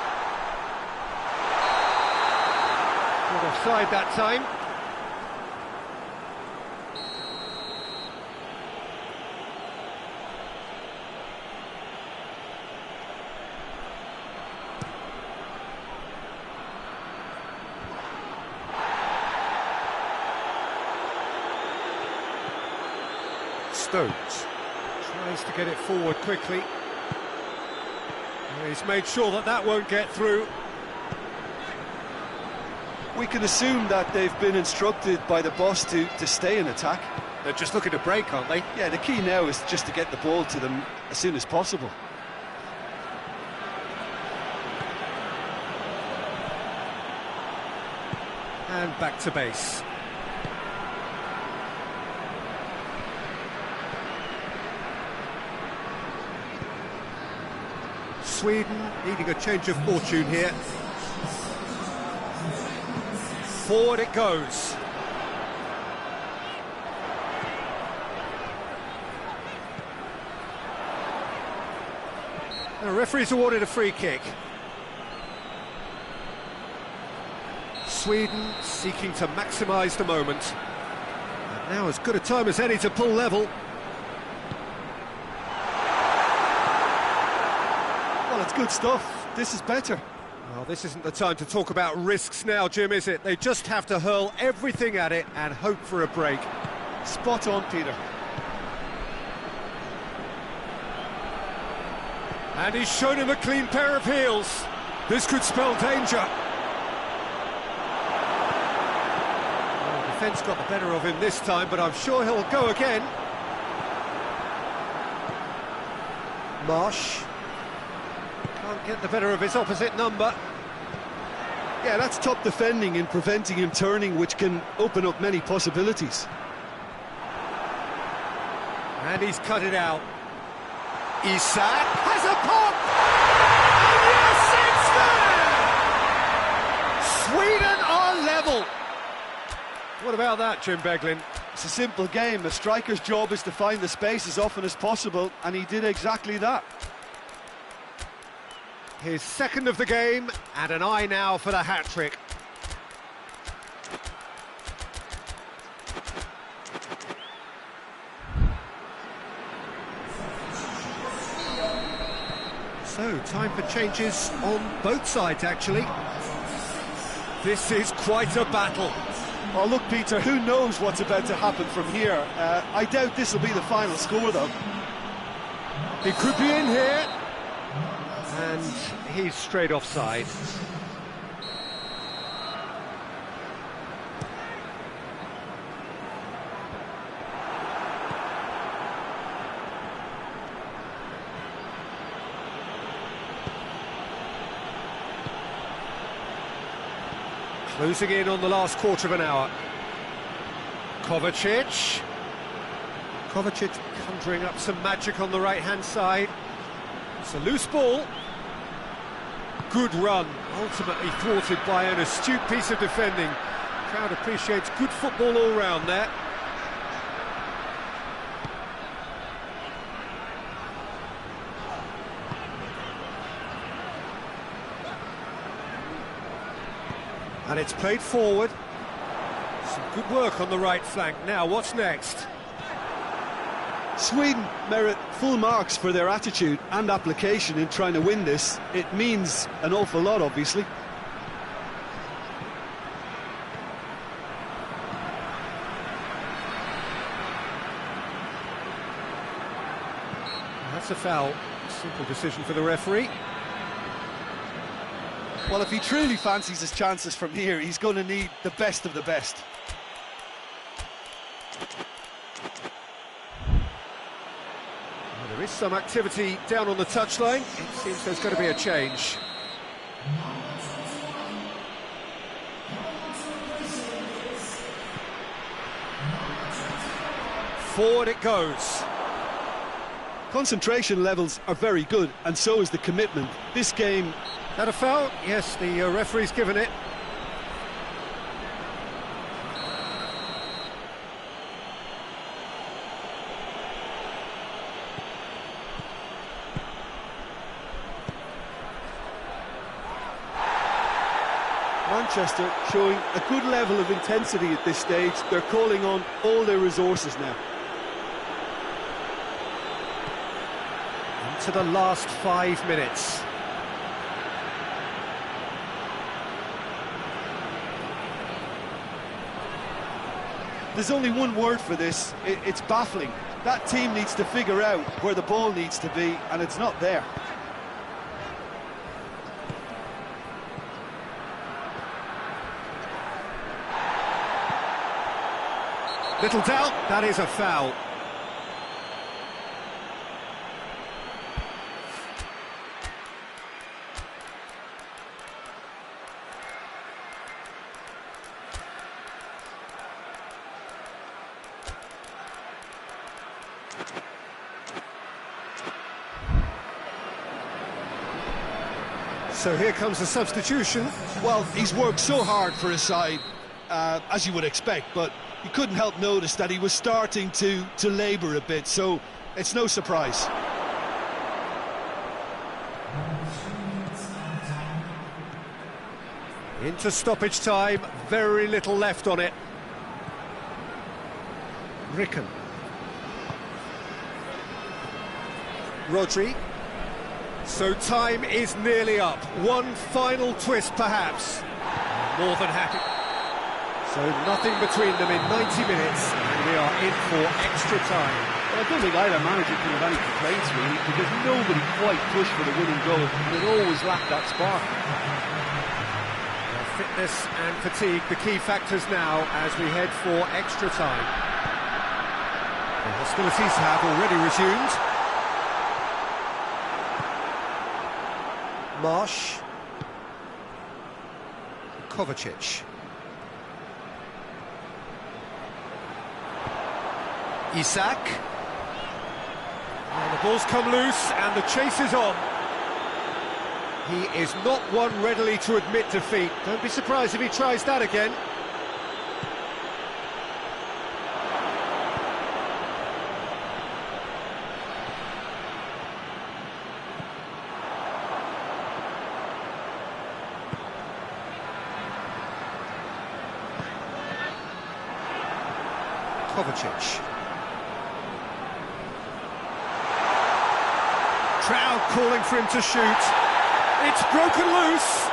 Not offside that time. Stones tries to get it forward quickly. He's made sure that that won't get through. We can assume that they've been instructed by the boss to stay in attack. They're just looking to break, aren't they? Yeah, the key now is just to get the ball to them as soon as possible. And back to base. Sweden needing a change of fortune here. Forward it goes. The referee's awarded a free kick. Sweden seeking to maximise the moment. And now as good a time as any to pull level. Well, it's good stuff. This is better. Well, this isn't the time to talk about risks now, Jim, is it? They just have to hurl everything at it and hope for a break. Spot on, Peter. And he's shown him a clean pair of heels. This could spell danger. Well, the defence got the better of him this time, but I'm sure he'll go again. Marsh. Can't get the better of his opposite number. Yeah, that's top defending and preventing him turning, which can open up many possibilities. And he's cut it out. Isak has a pop! And yes, it's there! Sweden are level! What about that, Jim Beglin? It's a simple game. A striker's job is to find the space as often as possible, and he did exactly that. His second of the game, and an eye now for the hat-trick. So, time for changes on both sides, actually. This is quite a battle. Oh, look, Peter, who knows what's about to happen from here? I doubt this will be the final score, though. He could be in here. And he's straight offside. Closing in on the last quarter of an hour. Kovacic. Kovacic conjuring up some magic on the right-hand side. It's a loose ball. Good run, ultimately thwarted by an astute piece of defending. Crowd appreciates good football all round there. And it's played forward. Some good work on the right flank. Now, what's next? Sweden merit full marks for their attitude and application in trying to win this. It means an awful lot, obviously. That's a foul. Simple decision for the referee. Well, if he truly fancies his chances from here, he's going to need the best of the best. There is some activity down on the touchline. It seems there's going to be a change. Forward it goes. Concentration levels are very good, and so is the commitment. This game... That a foul? Yes, the referee's given it. Manchester showing a good level of intensity at this stage. They're calling on all their resources now. Into the last 5 minutes. There's only one word for this. It's baffling. That team needs to figure out where the ball needs to be, and it's not there. Little doubt, that is a foul. So here comes the substitution. Well, he's worked so hard for his side, as you would expect, but you couldn't help notice that he was starting to labour a bit, so it's no surprise. Into stoppage time, very little left on it. Ricken. Rodri. So time is nearly up. One final twist, perhaps. More than happy. So nothing between them in 90 minutes, and we are in for extra time. I don't think either manager can have any complaints, really, because nobody quite pushed for the winning goal, and it always lacked that spark. Well, fitness and fatigue, the key factors now as we head for extra time. The hostilities have already resumed. Marsh. Kovacic. Isak. And the ball's come loose and the chase is on. He is not one readily to admit defeat. Don't be surprised if he tries that again. Kovacic. Crowd calling for him to shoot. It's broken loose.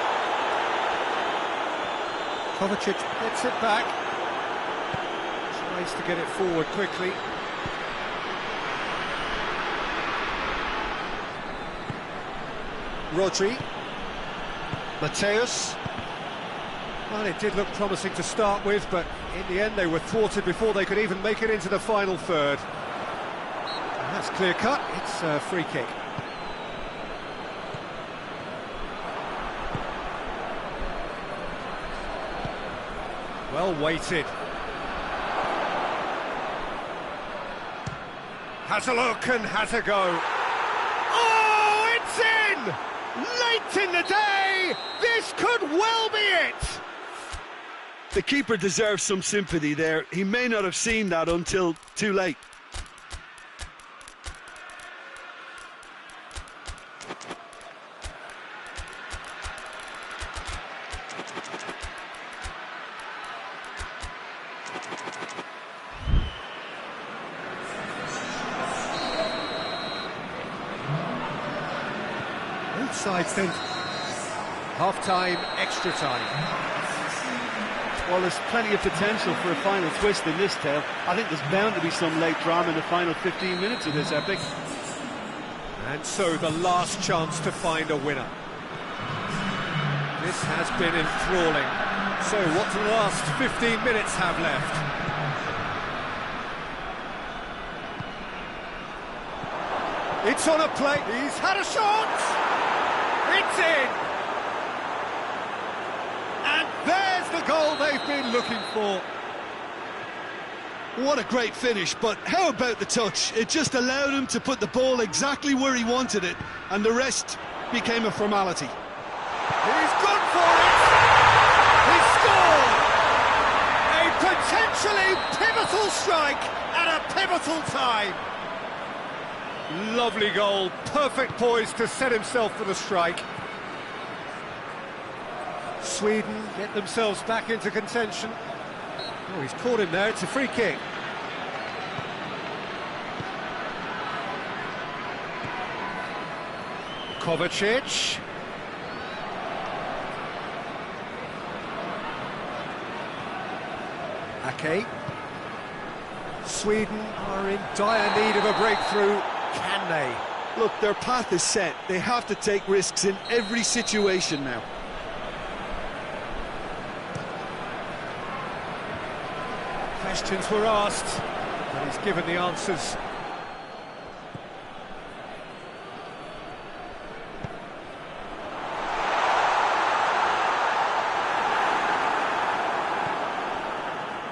Kovacic gets it back. Tries to get it forward quickly. Rodri. Mateus. Well, it did look promising to start with, but in the end they were thwarted before they could even make it into the final third. And that's clear cut. It's a free kick. Well weighted. Has a look and has a go. Oh, it's in! Late in the day, this could well be it! The keeper deserves some sympathy there. He may not have seen that until too late. Both sides then. Half-time, extra time. Well, there's plenty of potential for a final twist in this tale. I think there's bound to be some late drama in the final 15 minutes of this epic. And so the last chance to find a winner. This has been enthralling. So what do the last 15 minutes have left? It's on a plate. He's had a shot! It's in! And there's the goal they've been looking for. What a great finish, but how about the touch? It just allowed him to put the ball exactly where he wanted it, and the rest became a formality. He's gone for it! He scored! A potentially pivotal strike at a pivotal time. Lovely goal, perfect poise to set himself for the strike. Sweden get themselves back into contention. Oh, he's caught him there, it's a free kick. Kovacic. Ake. Sweden are in dire need of a breakthrough. Can they? Look, their path is set. They have to take risks in every situation now. Questions were asked, and he's given the answers.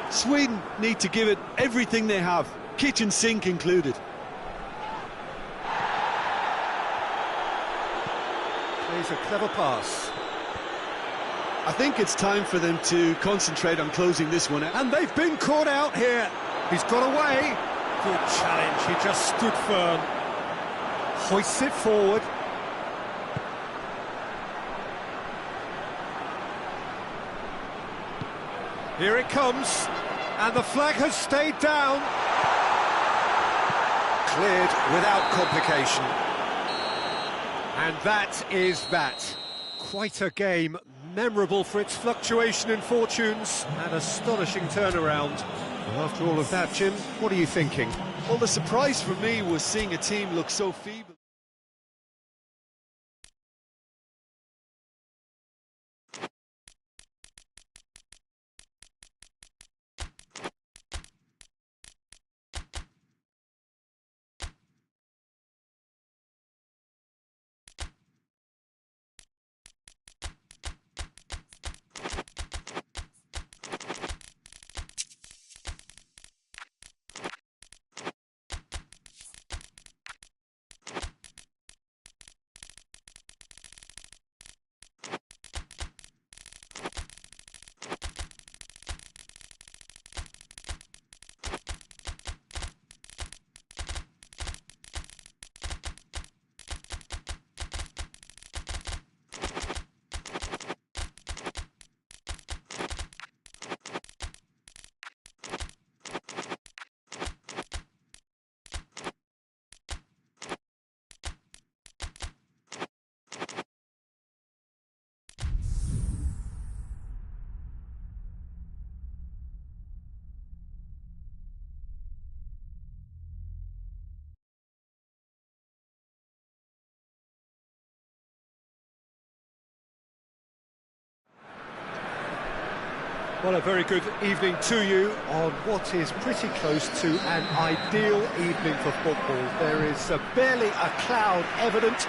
Sweden need to give it everything they have, kitchen sink included. Plays a clever pass. I think it's time for them to concentrate on closing this one out. And they've been caught out here. He's got away. Good challenge, he just stood firm. Hoists it forward. Here it comes. And the flag has stayed down. Cleared without complication. And that is that. Quite a game, memorable for its fluctuation in fortunes and astonishing turnaround. Well, after all of that, Jim, what are you thinking? Well, the surprise for me was seeing a team look so feeble. Well, a very good evening to you on what is pretty close to an ideal evening for football. There is barely a cloud evident.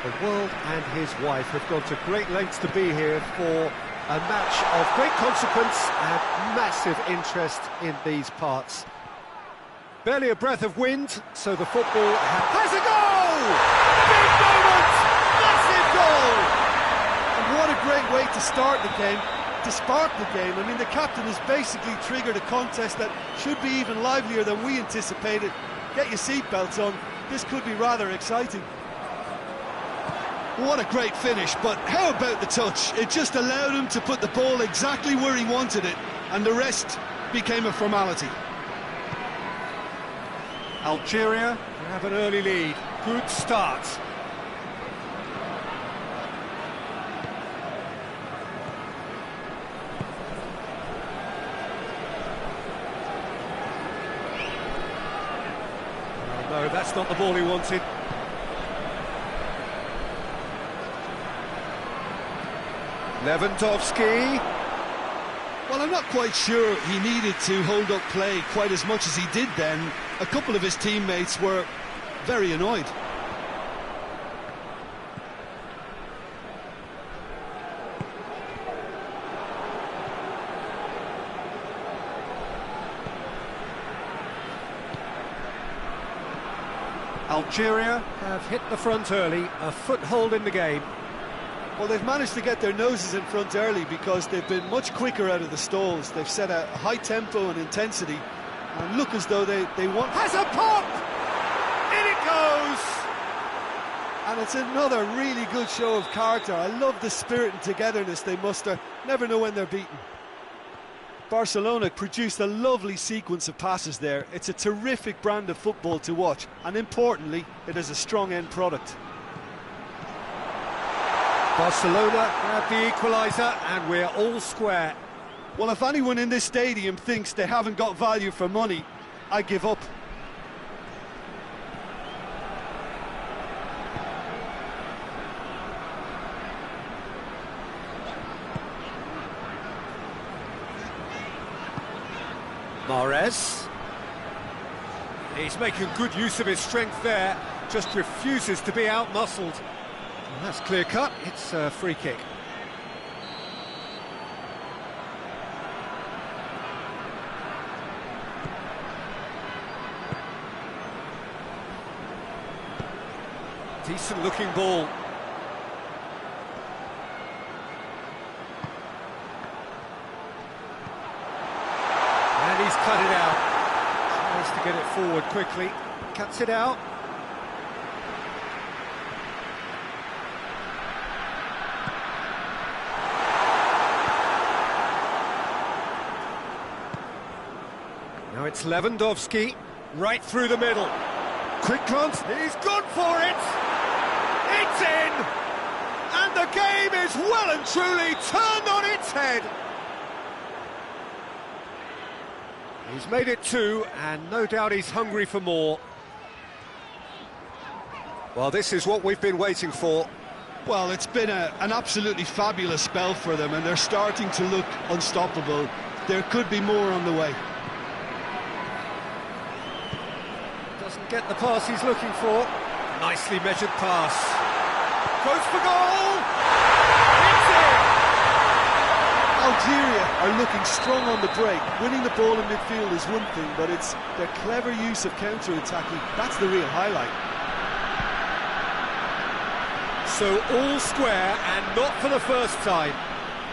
The world and his wife have gone to great lengths to be here for a match of great consequence and massive interest in these parts. Barely a breath of wind, so the football has a goal! Big moment! Massive goal! And what a great way to start the game, to spark the game. I mean, the captain has basically triggered a contest that should be even livelier than we anticipated. Get your seatbelts on, this could be rather exciting. What a great finish, but how about the touch? It just allowed him to put the ball exactly where he wanted it, and the rest became a formality. Algeria have an early lead. Good start. Oh, no, that's not the ball he wanted. Lewandowski. Well, I'm not quite sure he needed to hold up play quite as much as he did then. A couple of his teammates were very annoyed. Algeria have hit the front early, a foothold in the game. Well, they've managed to get their noses in front early because they've been much quicker out of the stalls. They've set a high tempo and intensity and look as though they want... Has a pop! In it goes! And it's another really good show of character. I love the spirit and togetherness they muster. Never know when they're beaten. Barcelona produced a lovely sequence of passes there. It's a terrific brand of football to watch, and importantly, it is a strong end product. Barcelona have the equaliser, and we're all square. Well, if anyone in this stadium thinks they haven't got value for money, I give up. Mahrez. He's making good use of his strength there, just refuses to be out-muscled. That's clear cut, it's a free kick. Decent looking ball. And he's cut it out. Tries to get it forward quickly, cuts it out. Now it's Lewandowski, right through the middle. Quick glance, he's gone for it! It's in! And the game is well and truly turned on its head! He's made it 2, and no doubt he's hungry for more. Well, this is what we've been waiting for. Well, it's been an absolutely fabulous spell for them, and they're starting to look unstoppable. There could be more on the way. Doesn't get the pass he's looking for. Nicely measured pass. Goes for goal! It's in! Algeria are looking strong on the break. Winning the ball in midfield is one thing, but it's their clever use of counter-attacking. That's the real highlight. So all square, and not for the first time.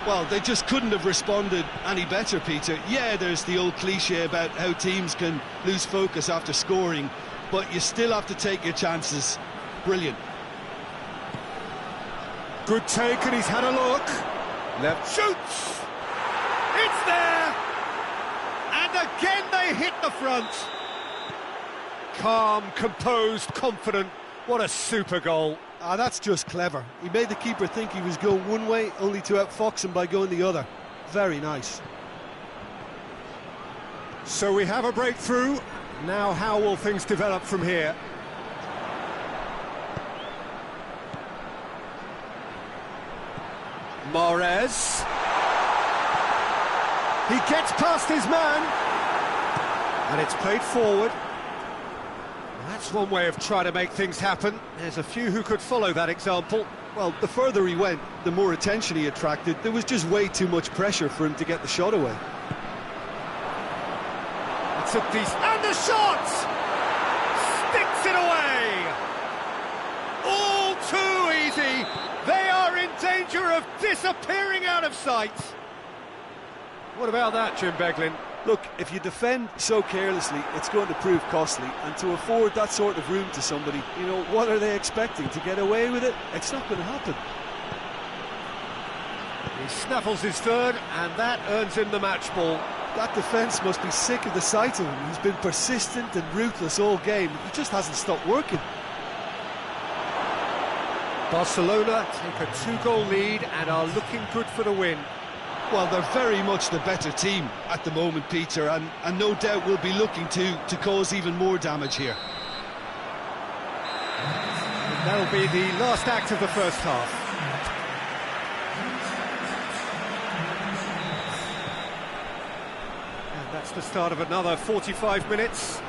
Well, they just couldn't have responded any better, Peter. Yeah, there's the old cliche about how teams can lose focus after scoring, but you still have to take your chances. Brilliant. Good take, and he's had a look. Left shoots! It's there! And again they hit the front. Calm, composed, confident. What a super goal. Ah, that's just clever. He made the keeper think he was going one way, only to outfox him by going the other. Very nice. So we have a breakthrough. Now how will things develop from here? Mahrez. He gets past his man. And it's played forward. That's one way of trying to make things happen. There's a few who could follow that example. Well, the further he went, the more attention he attracted. There was just way too much pressure for him to get the shot away. It's a decent... And the shot! Sticks it away! All too easy! They are in danger of disappearing out of sight! What about that, Jim Beglin? Look, if you defend so carelessly, it's going to prove costly. And to afford that sort of room to somebody, you know, what are they expecting? To get away with it? It's not going to happen. He snaffles his third, and that earns him the match ball. That defence must be sick of the sight of him. He's been persistent and ruthless all game. He just hasn't stopped working. Barcelona take a 2-goal lead and are looking good for the win. Well, they're very much the better team at the moment, Peter, and no doubt will be looking to cause even more damage here. And that'll be the last act of the first half. And that's the start of another 45 minutes.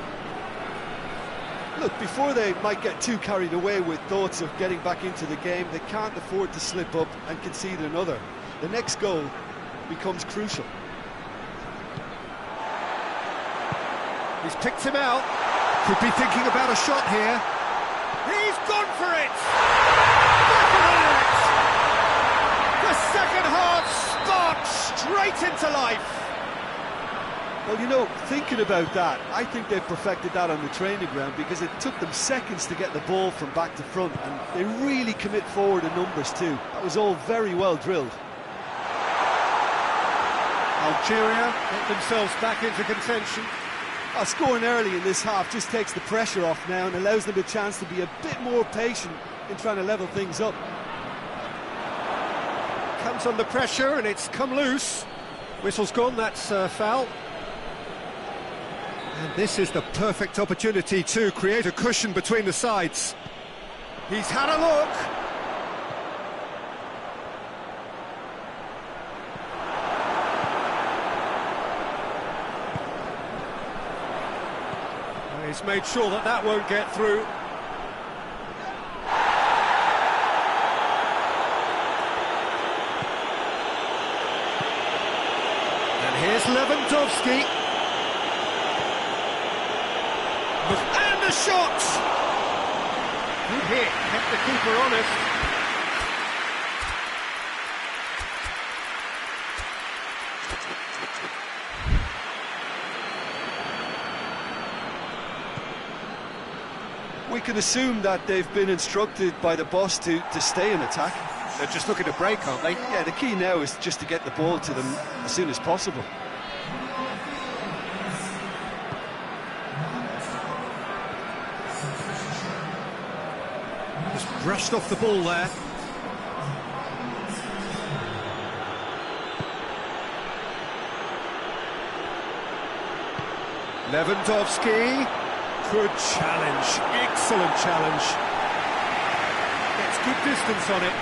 Look, before they might get too carried away with thoughts of getting back into the game, they can't afford to slip up and concede another. The next goal becomes crucial. He's picked him out. Could be thinking about a shot here. He's gone for it! Back of the net! The second half sparks straight into life. Well, you know, thinking about that, I think they've perfected that on the training ground, because it took them seconds to get the ball from back to front, and they really commit forward in numbers too. That was all very well drilled. Algeria get themselves back into contention. Scoring early in this half just takes the pressure off now and allows them a chance to be a bit more patient in trying to level things up. Comes under pressure and it's come loose. Whistle's gone, that's foul. And this is the perfect opportunity to create a cushion between the sides. He's had a look. He's made sure that that won't get through. And here's Lewandowski. And the shot! Good hit, kept the keeper honest. We can assume that they've been instructed by the boss to stay in attack. They're just looking to break, aren't they? Yeah, the key now is just to get the ball to them as soon as possible. Just brushed off the ball there. Lewandowski. Good challenge, excellent challenge. Gets good distance on it.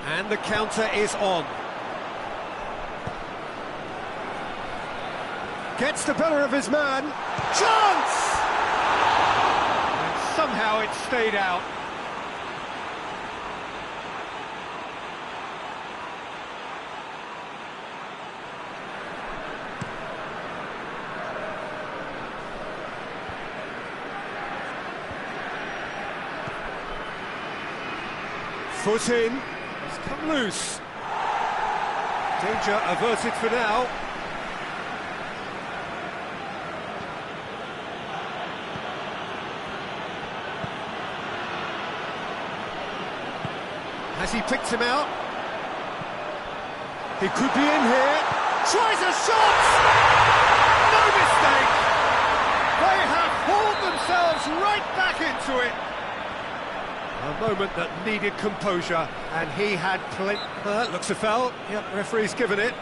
And the counter is on. Gets the better of his man. Chance! And somehow it stayed out. Foot in. It's come loose. Danger averted for now. Has he picked him out? He could be in here. Tries a shot! No mistake! They have hauled themselves right back into it. A moment that needed composure, and he had plenty. Looks a foul. Yep, referee's given it.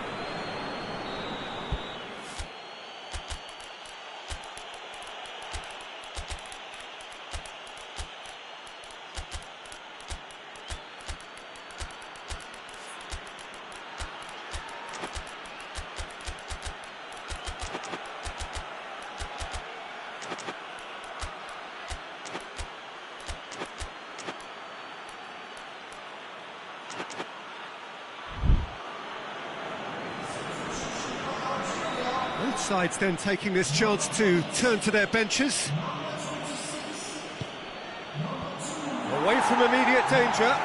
Both sides then taking this chance to turn to their benches. Away from immediate danger.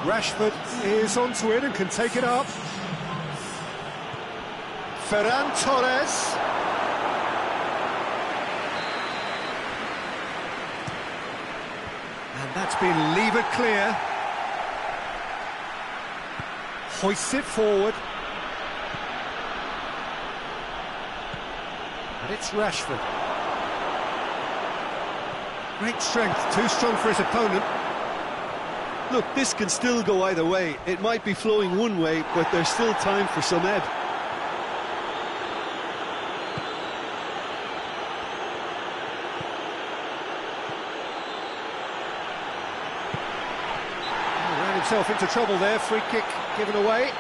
Rashford is onto it and can take it up. Ferran Torres. And that's been levered clear. Hoists it forward. And it's Rashford. Great strength, too strong for his opponent. Look, this can still go either way. It might be flowing one way, but there's still time for some ebb. Ran himself into trouble there, free kick given away.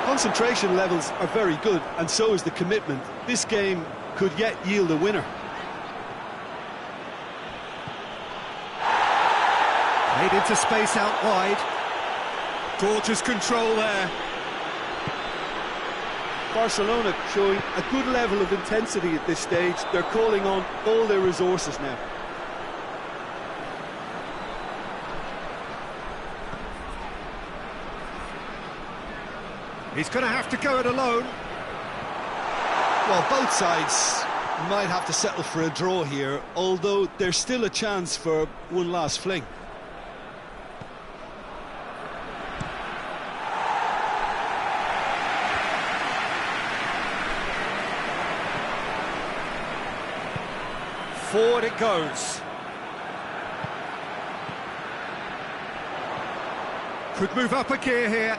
Concentration levels are very good, and so is the commitment. This game could yet yield a winner. Made into space out wide. Gorgeous control there. Barcelona showing a good level of intensity at this stage. They're calling on all their resources now. He's going to have to go it alone. Well, both sides might have to settle for a draw here, although there's still a chance for one last fling. Forward it goes. Could move up a gear here.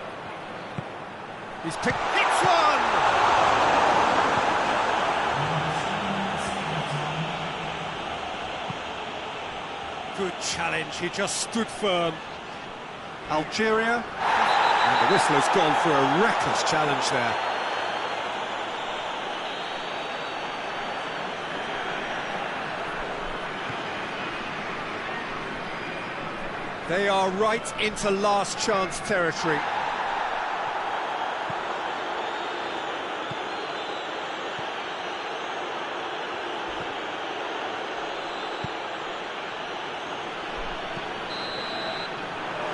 He's picked. It's one! Good challenge, he just stood firm. Algeria. And the whistle has gone for a reckless challenge there. They are right into last chance territory.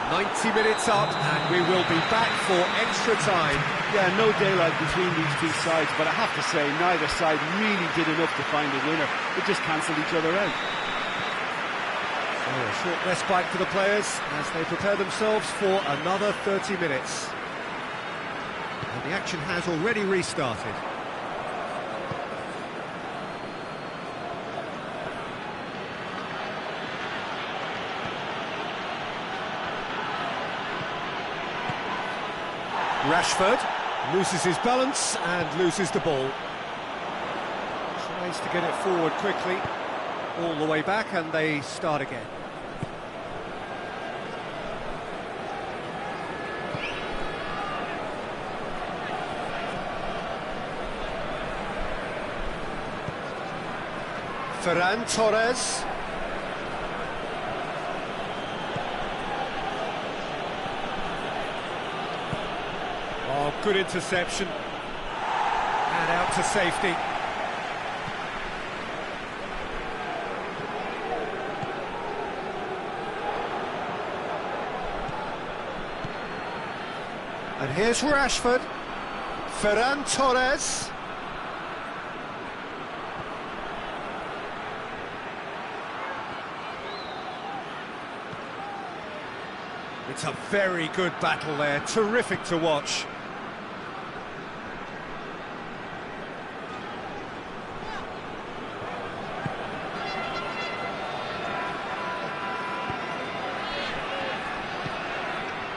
"90 minutes up, and we will be back for extra time." Yeah, no daylight between these two sides, but I have to say, neither side really did enough to find a winner. They just cancelled each other out. So a short respite for the players as they prepare themselves for another 30 minutes. And the action has already restarted. Rashford loses his balance and loses the ball. Tries to get it forward quickly, all the way back, and they start again. Ferran Torres. Oh, good interception. And out to safety. And here's Rashford. Ferran Torres. It's a very good battle there, terrific to watch.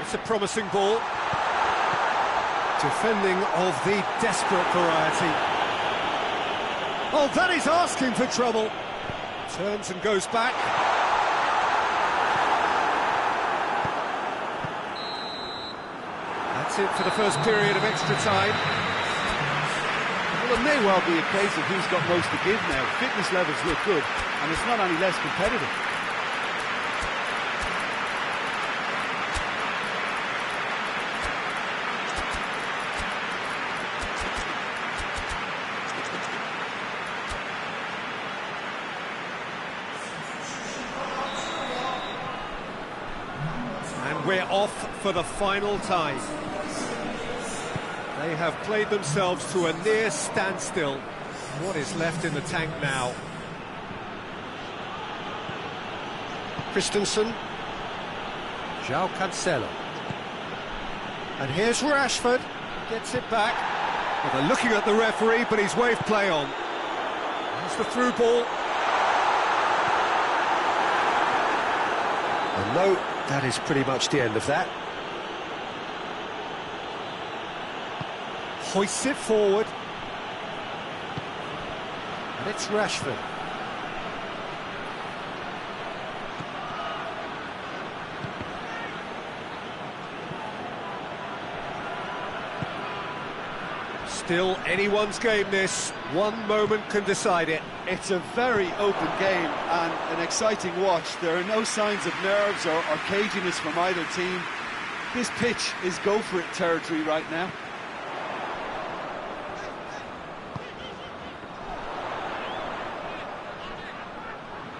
It's a promising ball. Defending of the desperate variety. Oh, that is asking for trouble. Turns and goes back. That's it for the first period of extra time. Well, it may well be a case of who's got most to give now. Fitness levels look good, and it's not any less competitive. And we're off for the final time. They have played themselves to a near standstill. What is left in the tank now? Christensen. João Cancelo. And here's Rashford. Gets it back. Well, they're looking at the referee, but he's waved play on. There's the through ball. And no, that is pretty much the end of that. Hoists it forward. And it's Rashford. Still anyone's game this. One moment can decide it. It's a very open game and an exciting watch. There are no signs of nerves or caginess from either team. This pitch is go-for-it territory right now.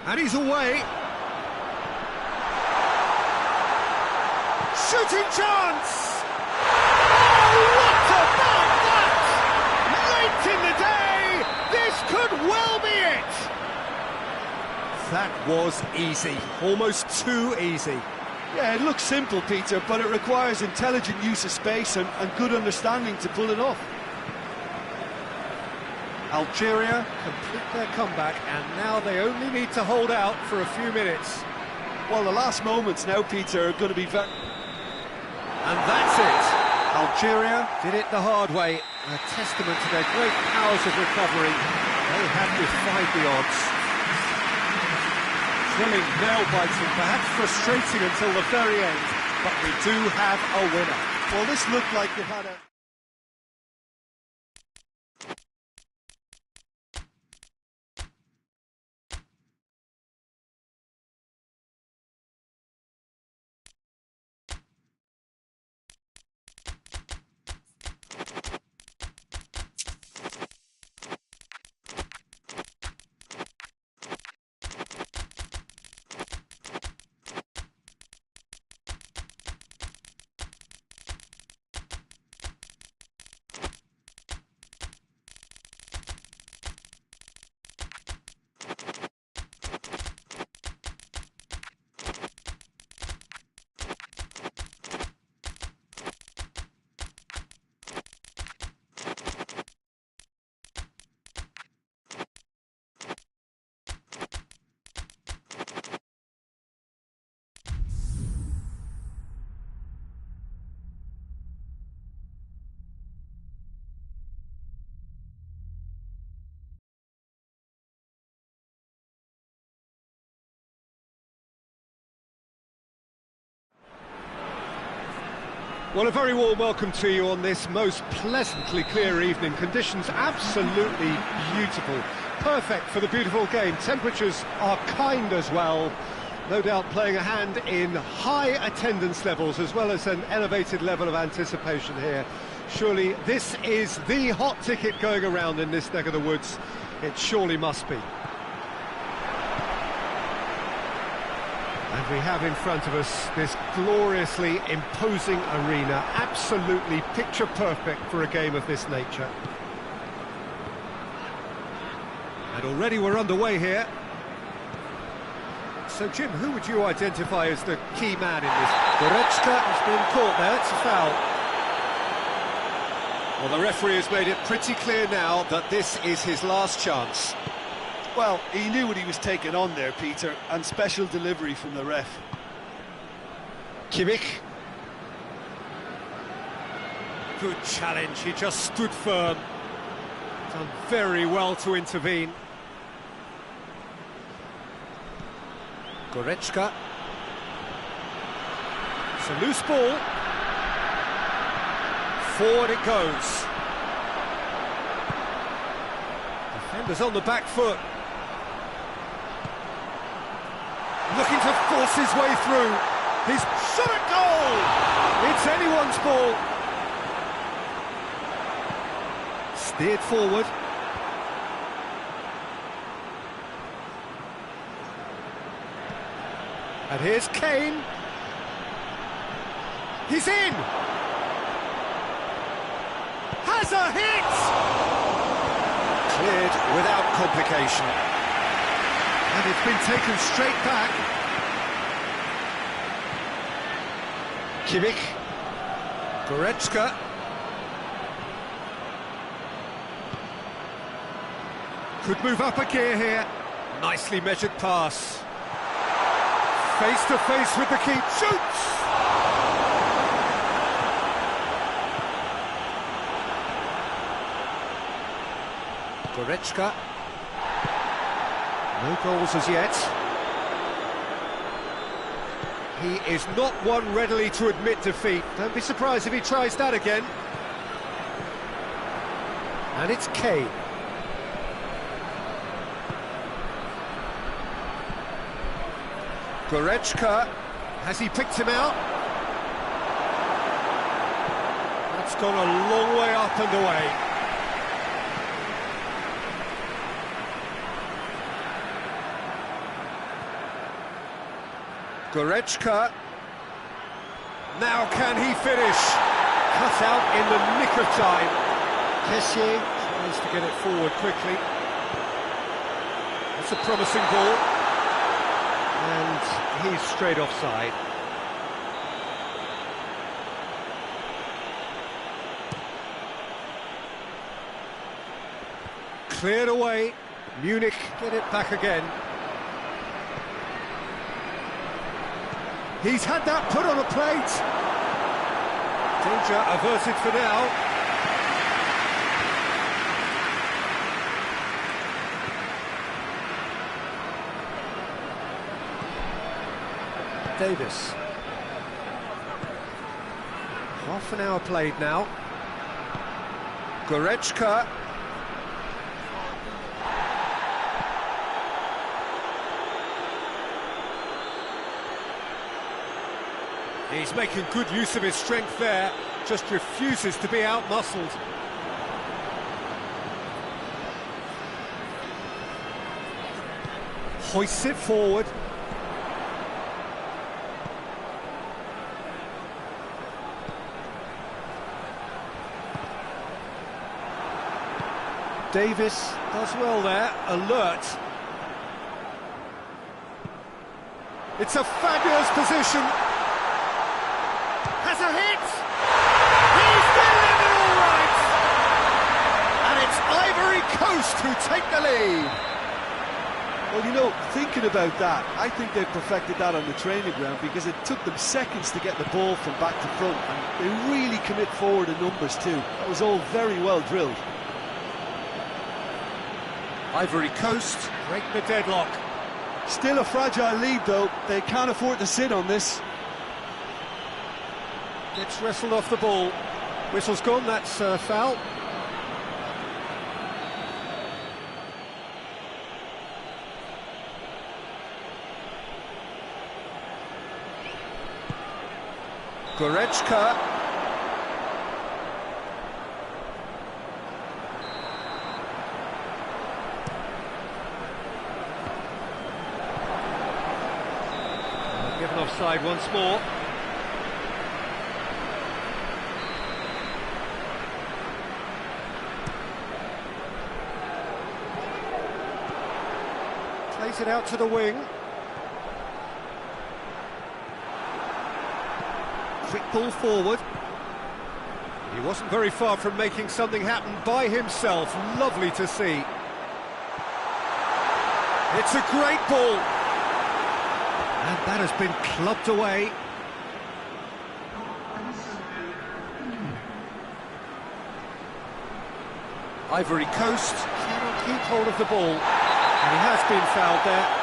And he's away. Shooting chance! Oh, what about that? Late in the day, this could well be it. That was easy, almost too easy. Yeah, it looks simple, Peter, but it requires intelligent use of space and good understanding to pull it off. Algeria complete their comeback, and now they only need to hold out for a few minutes. Well, the last moments now, Peter, are going to be very... And that's it. Algeria did it the hard way. A testament to their great powers of recovery. They have defied the odds. Thrilling, nail-biting, perhaps frustrating until the very end, but we do have a winner. Well, this looked like it had a... Well, a very warm welcome to you on this most pleasantly clear evening. Conditions absolutely beautiful. Perfect for the beautiful game. Temperatures are kind as well. No doubt playing a hand in high attendance levels as well as an elevated level of anticipation here. Surely this is the hot ticket going around in this neck of the woods. It surely must be. And we have in front of us this gloriously imposing arena, absolutely picture perfect for a game of this nature. And already we're underway here. So Jim, who would you identify as the key man in this? Goretzka has been caught there, it's a foul. Well, the referee has made it pretty clear now that this is his last chance. Well, he knew what he was taking on there, Peter, and special delivery from the ref. Kimmich. Good challenge, he just stood firm. Done very well to intervene. Goretzka. It's a loose ball. Forward it goes. Defenders on the back foot. Looking to force his way through. He's shot at goal! It's anyone's ball. Steered forward. And here's Kane. He's in! Has a hit! Cleared without complication. And it's been taken straight back. Kimmich. Goretzka. Could move up a gear here. Nicely measured pass. Face to face with the keeper. Shoots! Goretzka. No goals as yet. He is not one readily to admit defeat. Don't be surprised if he tries that again. And it's Kane. Goretzka. Has he picked him out? That's gone a long way up and away. Goretzka. Now can he finish? Cut out in the nick of time. Kessié tries to get it forward quickly. That's a promising ball. And he's straight offside. Cleared away. Munich get it back again. He's had that put on a plate. Danger averted for now. Davis. Half an hour played now. Goretzka. He's making good use of his strength there, just refuses to be out-muscled. Hoists it forward. Davis does well there, alert. It's a fabulous position. Has a hit! He's delivered all right! And it's Ivory Coast who take the lead. Well, you know, thinking about that, I think they perfected that on the training ground because it took them seconds to get the ball from back to front, and they really commit forward in numbers too. That was all very well drilled. Ivory Coast break the deadlock. Still a fragile lead though, they can't afford to sit on this. It's wrestled off the ball. Whistle's gone, that's foul. Goretzka. Given offside once more. Plays it out to the wing. Quick ball forward. He wasn't very far from making something happen by himself. Lovely to see. It's a great ball. And that has been clubbed away. Ivory Coast cannot keep hold of the ball. And he has been fouled there.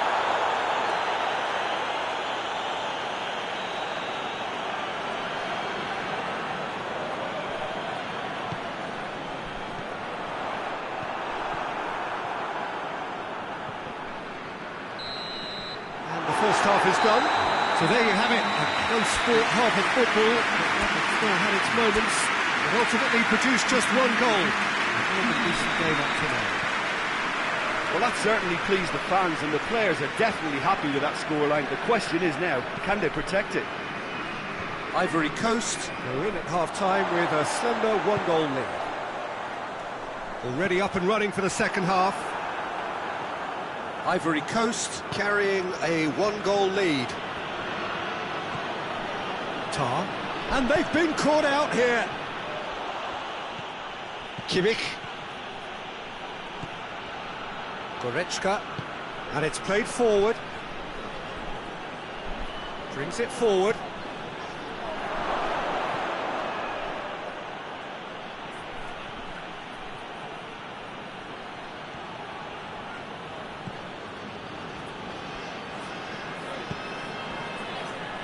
First half is done, so there you have it, a close-fought half of football. It still had its moments, but ultimately produced just one goal. A decent game up to now. Well, that certainly pleased the fans, and the players are definitely happy with that scoreline. The question is now, can they protect it? Ivory Coast are in at half-time with a slender one-goal lead. Already up and running for the second half. Ivory Coast carrying a one-goal lead. Tar, and they've been caught out here. Kimmich. Goretzka, and it's played forward. Brings it forward.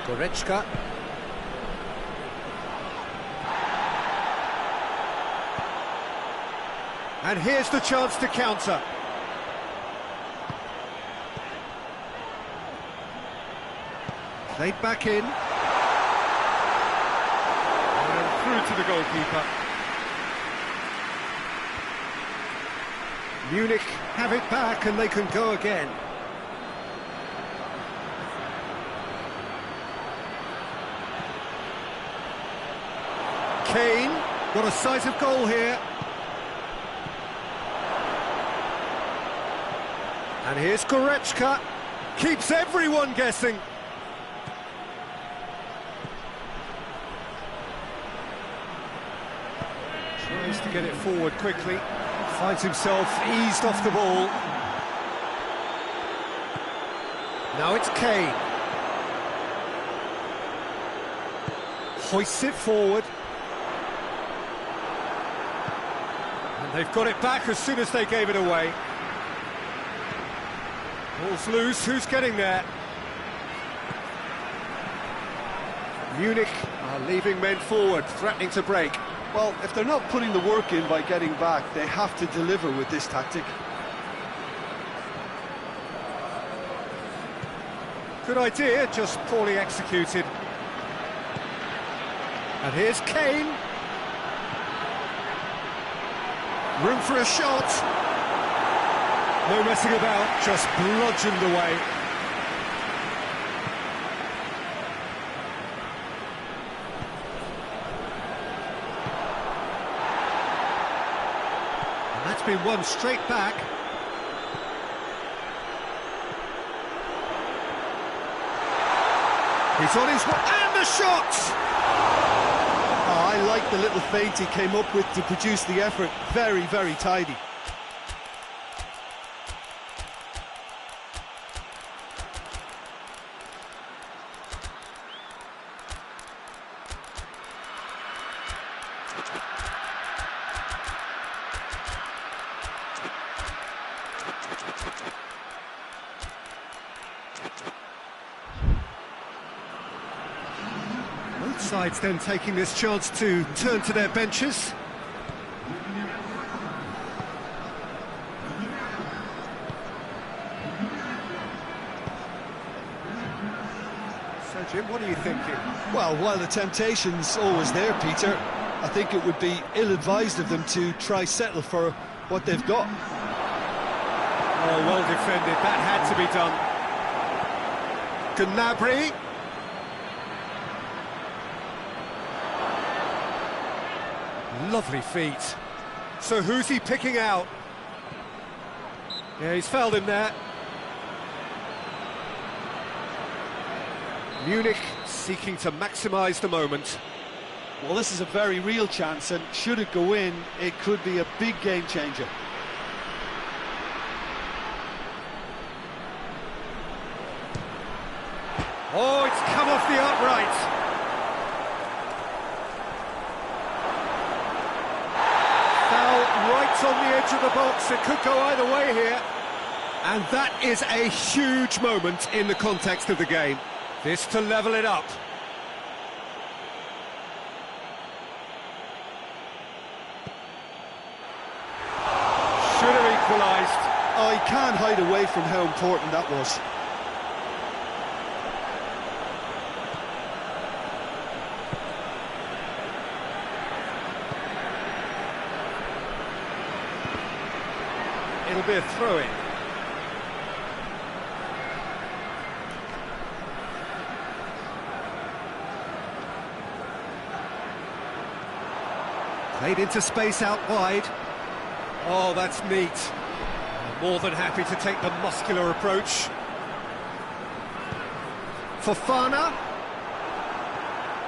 Goretzka. And here's the chance to counter. Played back in. And through to the goalkeeper. Munich have it back and they can go again. Kane, got a sight of goal here. And here's Goretzka, keeps everyone guessing. Tries to get it forward quickly, finds himself eased off the ball. Now it's Kane. Hoists it forward. They've got it back as soon as they gave it away. Ball's loose, who's getting there? Munich are leaving men forward, threatening to break. Well, if they're not putting the work in by getting back, they have to deliver with this tactic. Good idea, just poorly executed. And here's Kane. Room for a shot. No messing about, just bludgeoned away. And that's been won straight back. He's on his way, and the shot! I like the little feint he came up with to produce the effort. Very, very tidy. sides then taking this chance to turn to their benches. So, Jim, what are you thinking? Well, while the temptation's always there, Peter, I think it would be ill-advised of them to try settle for what they've got. Oh, well defended, that had to be done. Gnabry. Lovely feet. So who's he picking out? Yeah, he's fouled him there. Munich seeking to maximise the moment. Well, this is a very real chance, and should it go in, it could be a big game changer. Oh, it's come off the upright. Foul right on the edge of the box. It could go either way here. And that is a huge moment in the context of the game. This to level it up. Should have equalised. Oh, he can't hide away from how important that was. It'll be a throw-in. Played into space out wide. Oh, that's neat. More than happy to take the muscular approach. Fofana.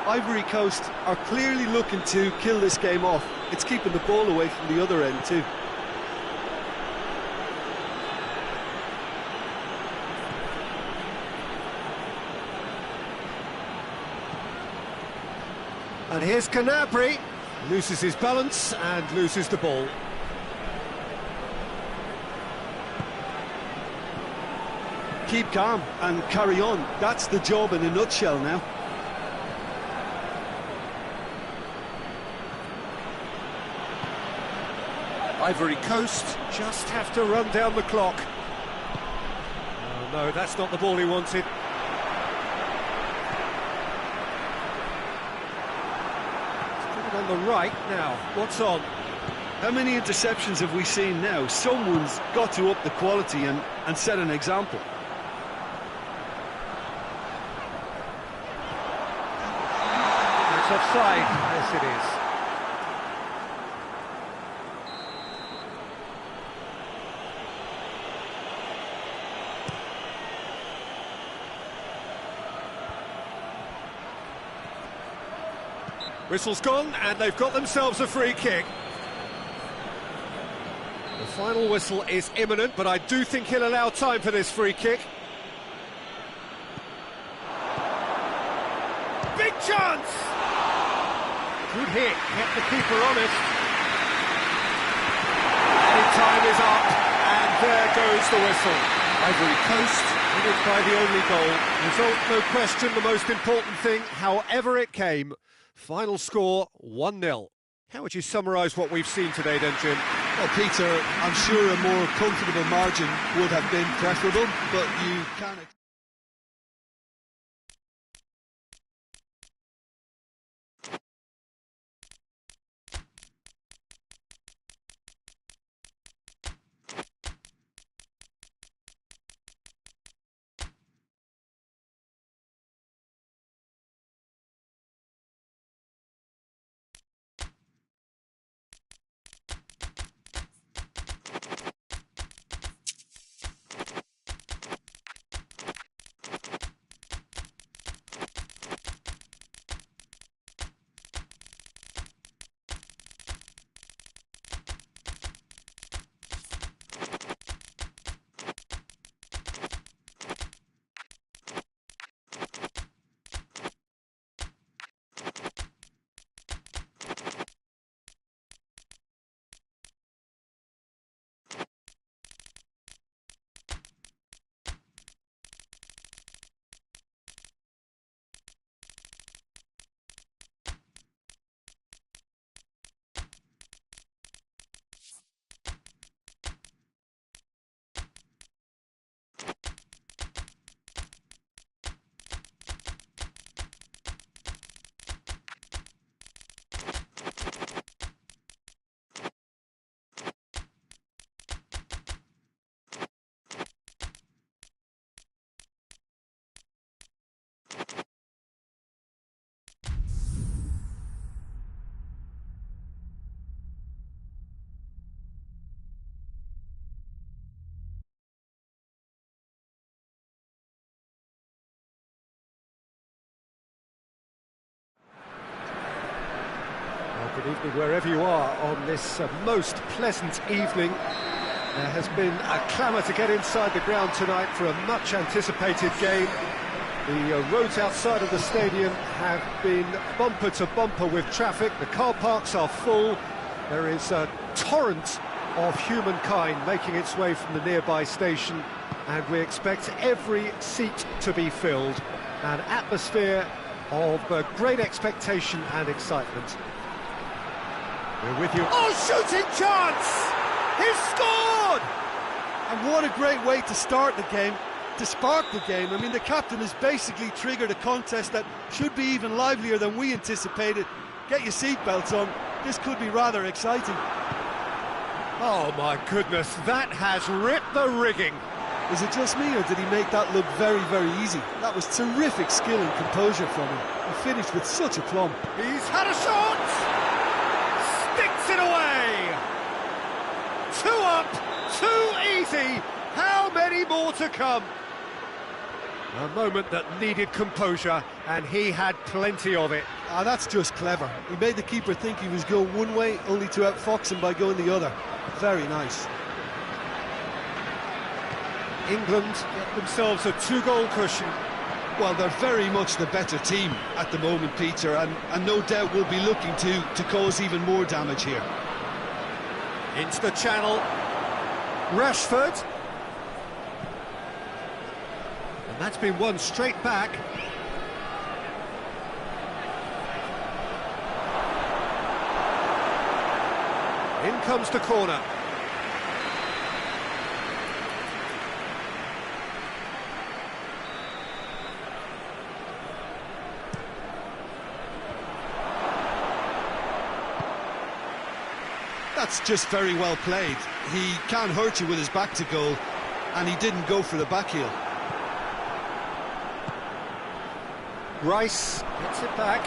Ivory Coast are clearly looking to kill this game off. It's keeping the ball away from the other end too. And here's Gnabry. Loses his balance and loses the ball. Keep calm and carry on. That's the job in a nutshell now. Ivory Coast just have to run down the clock. Oh no, that's not the ball he wanted. On the right now, what's on? How many interceptions have we seen now? Someone's got to up the quality and set an example. It's offside. Yes, it is. Whistle's gone, and they've got themselves a free kick. The final whistle is imminent, but I do think he'll allow time for this free kick. Big chance! Good hit, kept the keeper honest. Added time is up, and there goes the whistle. Ivory Coast win it by the only goal. Result, no question, the most important thing, however it came. Final score, 1-0. How would you summarise what we've seen today then, Jim? Well, Peter, I'm sure a more comfortable margin would have been preferable, but you can't... evening, wherever you are on this most pleasant evening. There has been a clamour to get inside the ground tonight for a much-anticipated game. The roads outside of the stadium have been bumper to bumper with traffic. The car parks are full. There is a torrent of humankind making its way from the nearby station, and we expect every seat to be filled. An atmosphere of great expectation and excitement. We're with you. Oh, shooting chance! He's scored! And what a great way to start the game, to spark the game. I mean, the captain has basically triggered a contest that should be even livelier than we anticipated. Get your seatbelts on, this could be rather exciting. Oh my goodness, that has ripped the rigging. Is it just me, or did he make that look very, very easy? That was terrific skill and composure from him. He finished with such aplomb. He's had a shot! Sticks it away! 2 up, 2 easy. How many more to come? A moment that needed composure, and he had plenty of it. Ah, that's just clever. He made the keeper think he was going one way, only to outfox him by going the other. Very nice. England get themselves a 2-goal cushion. Well, they're very much the better team at the moment, Peter, and no doubt will be looking to cause even more damage here. Into the channel. Rashford. And that's been won straight back. In comes the corner. That's just very well played. He can't hurt you with his back to goal, and he didn't go for the back heel. Rice gets it back.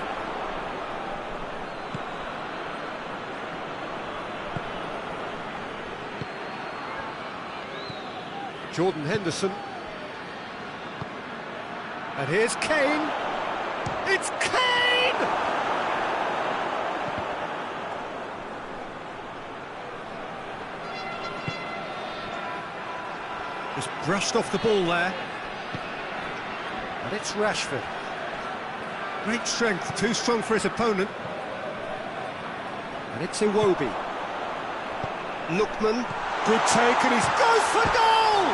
Jordan Henderson. And here's Kane. It's Kane! Just brushed off the ball there. And it's Rashford. Great strength, too strong for his opponent. And it's Iwobi. Lookman, good take, and he goes for goal!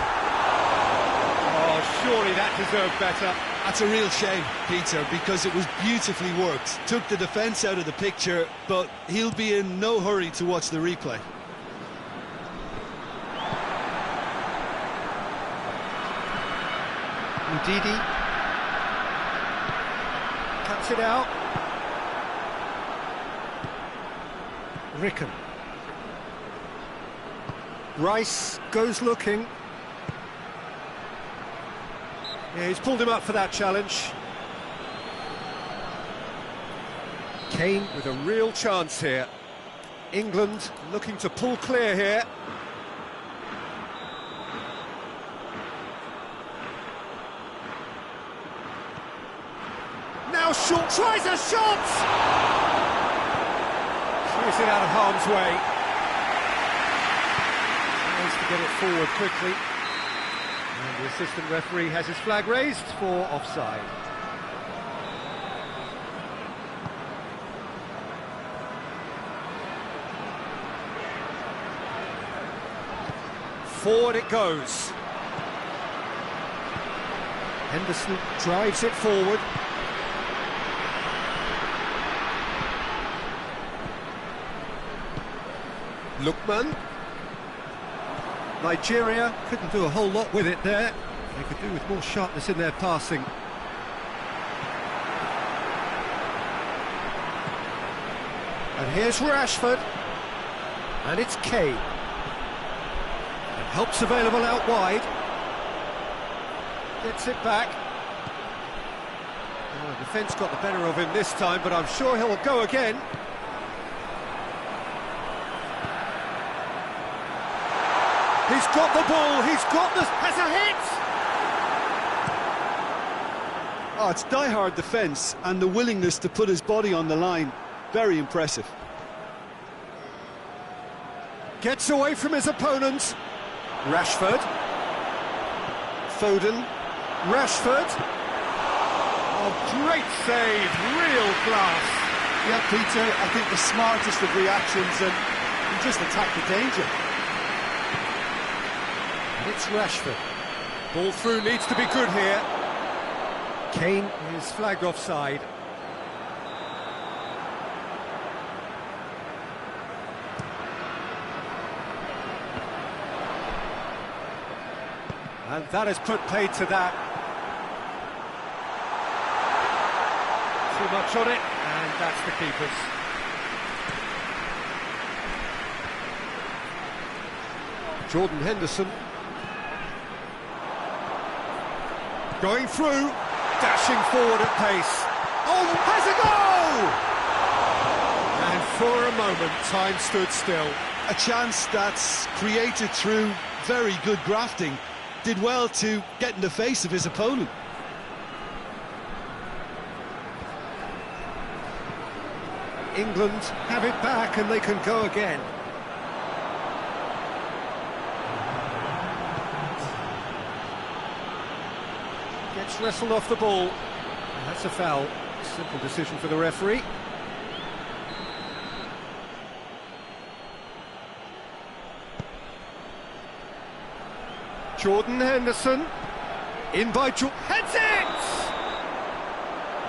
Oh, surely that deserved better. That's a real shame, Peter, because it was beautifully worked. Took the defence out of the picture, but he'll be in no hurry to watch the replay. Ndidi cuts it out. Ricken. Rice goes looking. Yeah, he's pulled him up for that challenge. Kane with a real chance here. England looking to pull clear here. Now short, tries a shot! Clears it out of harm's way. Tries to get it forward quickly. And the assistant referee has his flag raised for offside. Forward it goes. Henderson drives it forward. Lookman. Nigeria couldn't do a whole lot with it there. They could do with more sharpness in their passing. And here's Rashford. And it's Kane. And help's available out wide. Gets it back. Oh, the defence got the better of him this time, but I'm sure he'll go again. He's got the ball, he's got the... has a hit! Oh, it's die-hard defence and the willingness to put his body on the line. Very impressive. Gets away from his opponent. Rashford. Foden. Rashford. Oh, great save, real class. Yeah, Peter, I think the smartest of reactions, and he just attacked the danger. And it's Rashford. Ball through needs to be good here. Kane is flagged offside. And that has put paid to that. Too much on it, and that's the keeper's. Jordan Henderson. Going through, dashing forward at pace. Oh, has a goal! And for a moment, time stood still. A chance that's created through very good grafting. Did well to get in the face of his opponent. England have it back and they can go again. Gets wrestled off the ball. That's a foul. Simple decision for the referee. Jordan Henderson. In by Heads it!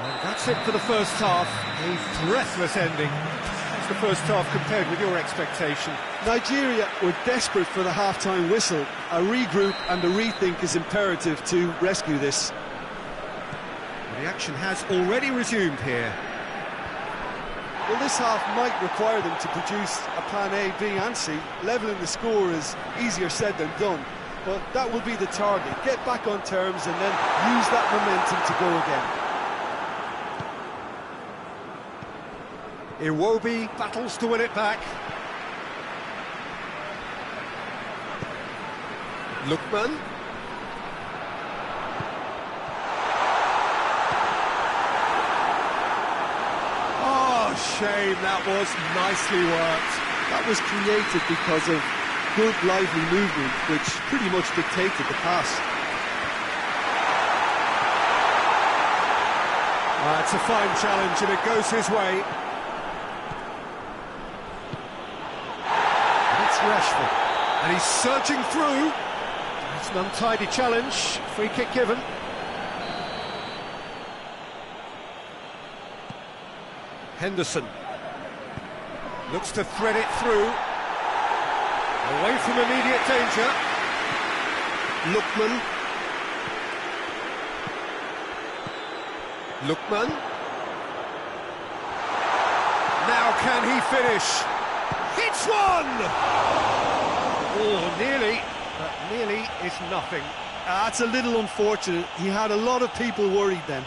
And that's it for the first half. A breathless ending. That's the first half compared with your expectation. Nigeria were desperate for the half-time whistle. A regroup and a rethink is imperative to rescue this. The action has already resumed here. Well, this half might require them to produce a plan A, B and C. Levelling the score is easier said than done, but that will be the target. Get back on terms and then use that momentum to go again. Iwobi battles to win it back. Lookman. Oh, shame, that was nicely worked. That was created because of good, lively movement, which pretty much dictated the pass. It's a fine challenge and it goes his way. It's Rashford, and he's surging through. It's an untidy challenge, free kick given. Henderson looks to thread it through. Away from immediate danger. Lookman. Lookman. Now can he finish? Hits one! Oh, nearly, but nearly is nothing. That's a little unfortunate. He had a lot of people worried then.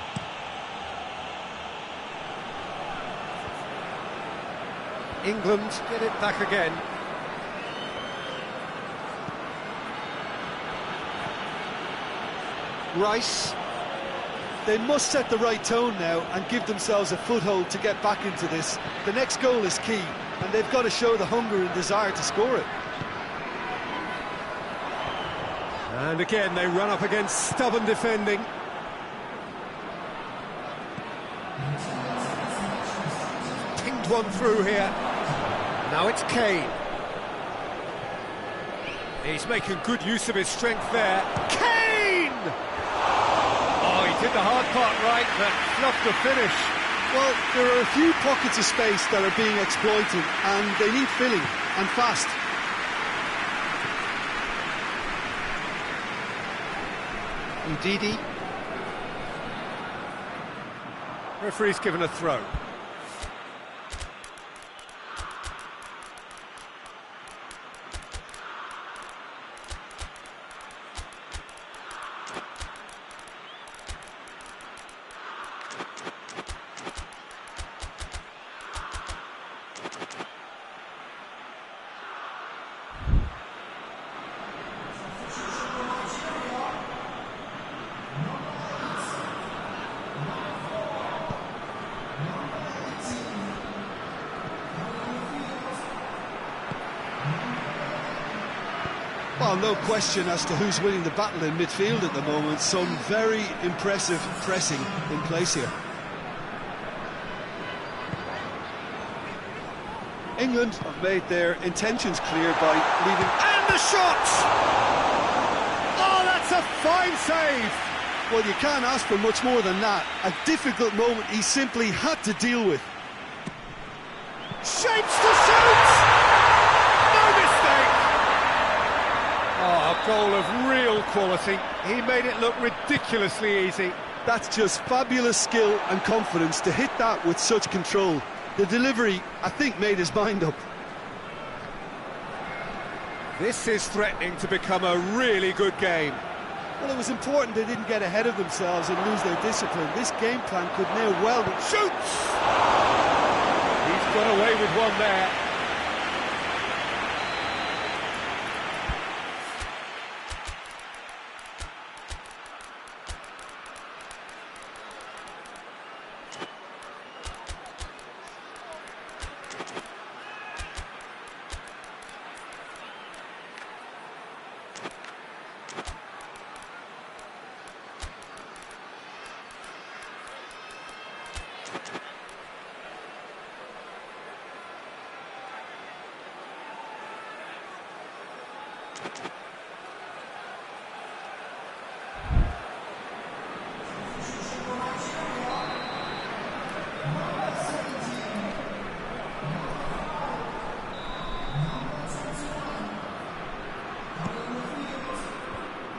England get it back again. Rice. They must set the right tone now and give themselves a foothold to get back into this. The next goal is key, and they've got to show the hunger and desire to score it. And again, they run up against stubborn defending. Pinged one through here. Now it's Kane. He's making good use of his strength there. Kane! Oh, he did the hard part right, but fluffed the finish. Well, there are a few pockets of space that are being exploited, and they need filling, and fast. Ndidi. Referee's given a throw. Well, no question as to who's winning the battle in midfield at the moment. Some very impressive pressing in place here. England have made their intentions clear by leaving... And the shot! Oh, that's a fine save! Well, you can't ask for much more than that. A difficult moment he simply had to deal with. Shapes to shoot! No mistake! Oh, a goal of real quality. He made it look ridiculously easy. That's just fabulous skill and confidence to hit that with such control. The delivery, I think, made his mind up. This is threatening to become a really good game. Well, it was important they didn't get ahead of themselves and lose their discipline. This game plan could near well be... Shoots! He's got away with one there.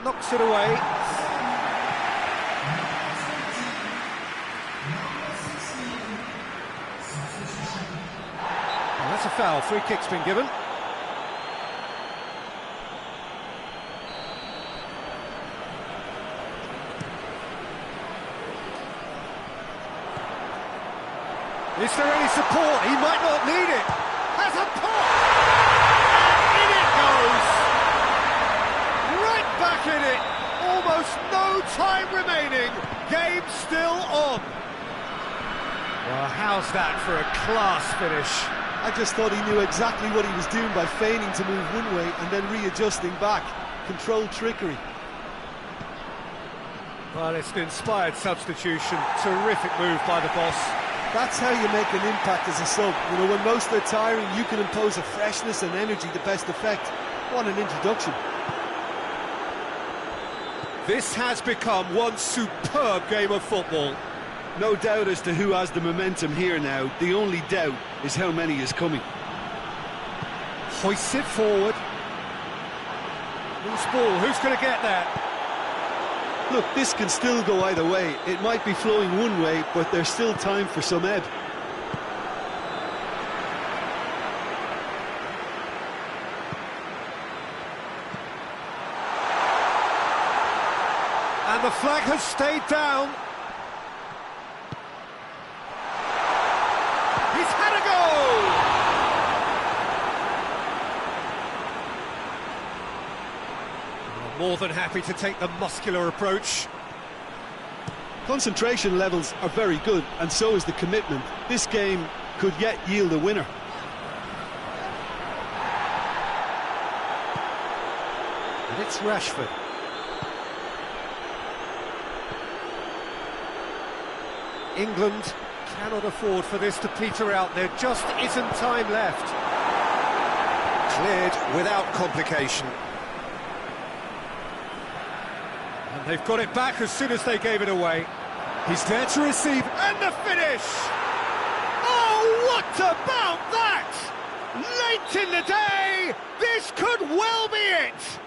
Knocks it away. And that's a foul. Free kick's been given. Is there any support? He might not need it. Has a pop! And in it goes! Right back in it! Almost no time remaining. Game still on. Well, how's that for a class finish? I just thought he knew exactly what he was doing by feigning to move one way and then readjusting back. Controlled trickery. Well, it's an inspired substitution. Terrific move by the boss. That's how you make an impact as a sub. You know, when most are tiring, you can impose a freshness and energy to best effect. What an introduction. This has become one superb game of football. No doubt as to who has the momentum here now. The only doubt is how many is coming. Hoists it forward. Loose ball, who's going to get that? Look, this can still go either way. It might be flowing one way, but there's still time for some ebb. And the flag has stayed down. He's had a goal! More than happy to take the muscular approach. Concentration levels are very good, and so is the commitment. This game could yet yield a winner. And it's Rashford. England cannot afford for this to peter out. There just isn't time left. Cleared without complication. And they've got it back as soon as they gave it away. He's there to receive. And the finish! Oh, what about that? Late in the day, this could well be it!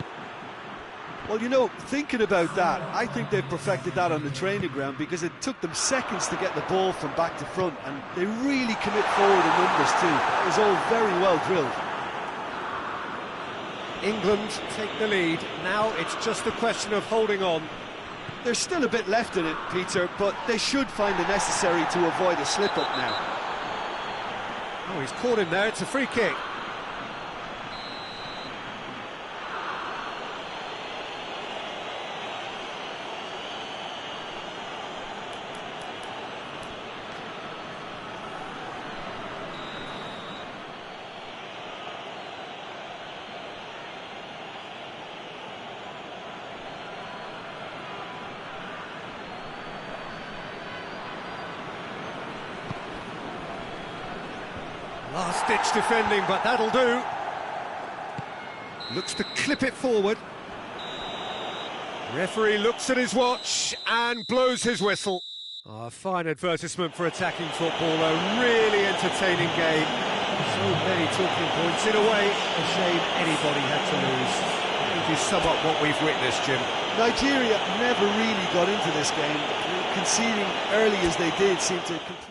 Well, you know, thinking about that, I think they've perfected that on the training ground because it took them seconds to get the ball from back to front, and they really commit forward in numbers too. It was all very well drilled. England take the lead. Now it's just a question of holding on. There's still a bit left in it, Peter, but they should find it necessary to avoid a slip-up now. Oh, he's caught him there. It's a free kick. Last-ditch defending, but that'll do. Looks to clip it forward. Referee looks at his watch and blows his whistle. A fine advertisement for attacking football, a really entertaining game. So many talking points. In a way, a shame anybody had to lose. If you sum up what we've witnessed, Jim. Nigeria never really got into this game. Conceding early as they did seemed to complete.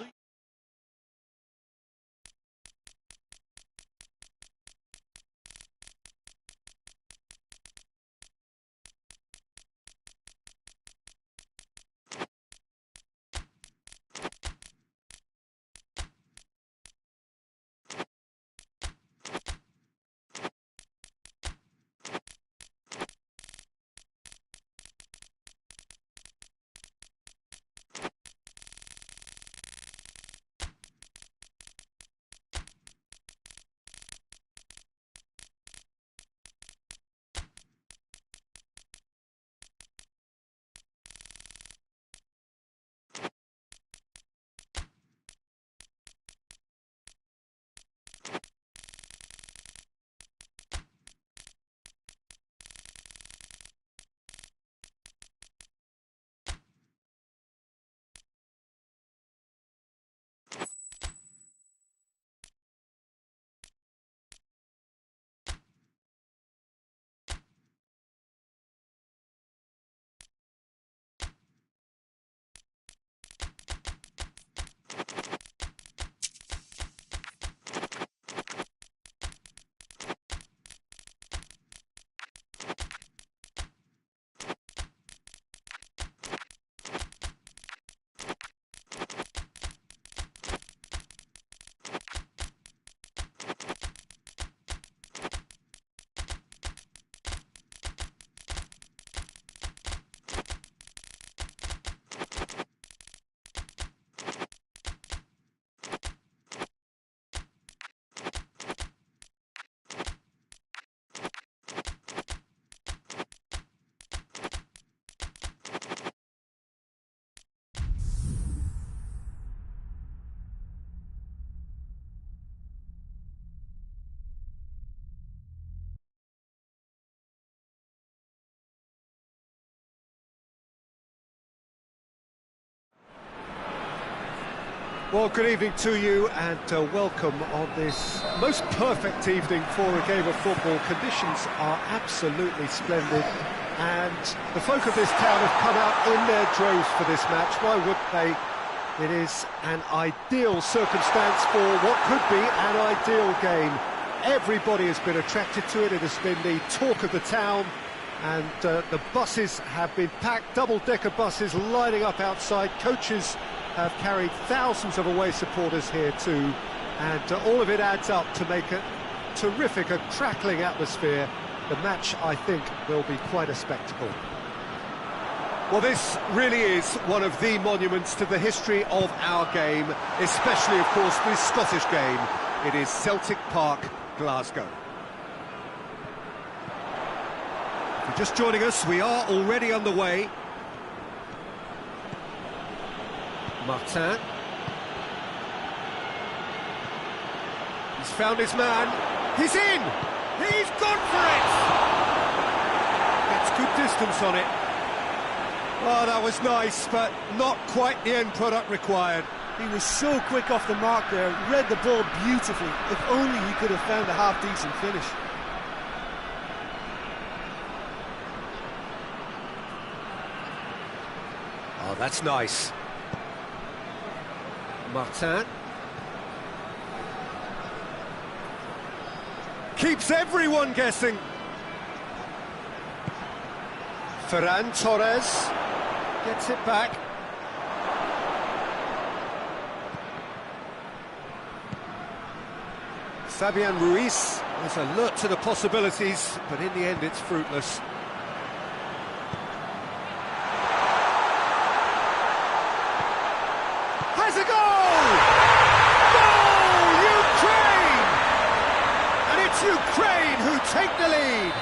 Well, good evening to you and welcome on this most perfect evening for a game of football. Conditions are absolutely splendid and the folk of this town have come out in their droves for this match. Why wouldn't they? It is an ideal circumstance for what could be an ideal game. Everybody has been attracted to it. It has been the talk of the town and the buses have been packed, double-decker buses lining up outside. Coaches have carried thousands of away supporters here too, and all of it adds up to make a terrific, a crackling atmosphere. The match, I think, will be quite a spectacle. Well, this really is one of the monuments to the history of our game, especially, of course, this Scottish game. It is Celtic Park, Glasgow. If you're just joining us, we are already underway. Martin. He's found his man. He's in! He's gone for it! Gets good distance on it. Oh, that was nice, but not quite the end product required. He was so quick off the mark there, read the ball beautifully. If only he could have found a half-decent finish. Oh, that's nice. Martin. Keeps everyone guessing. Ferran Torres gets it back. Fabian Ruiz is alert to the possibilities, but in the end it's fruitless. Has a goal! Goal! Ukraine! And it's Ukraine who take the lead.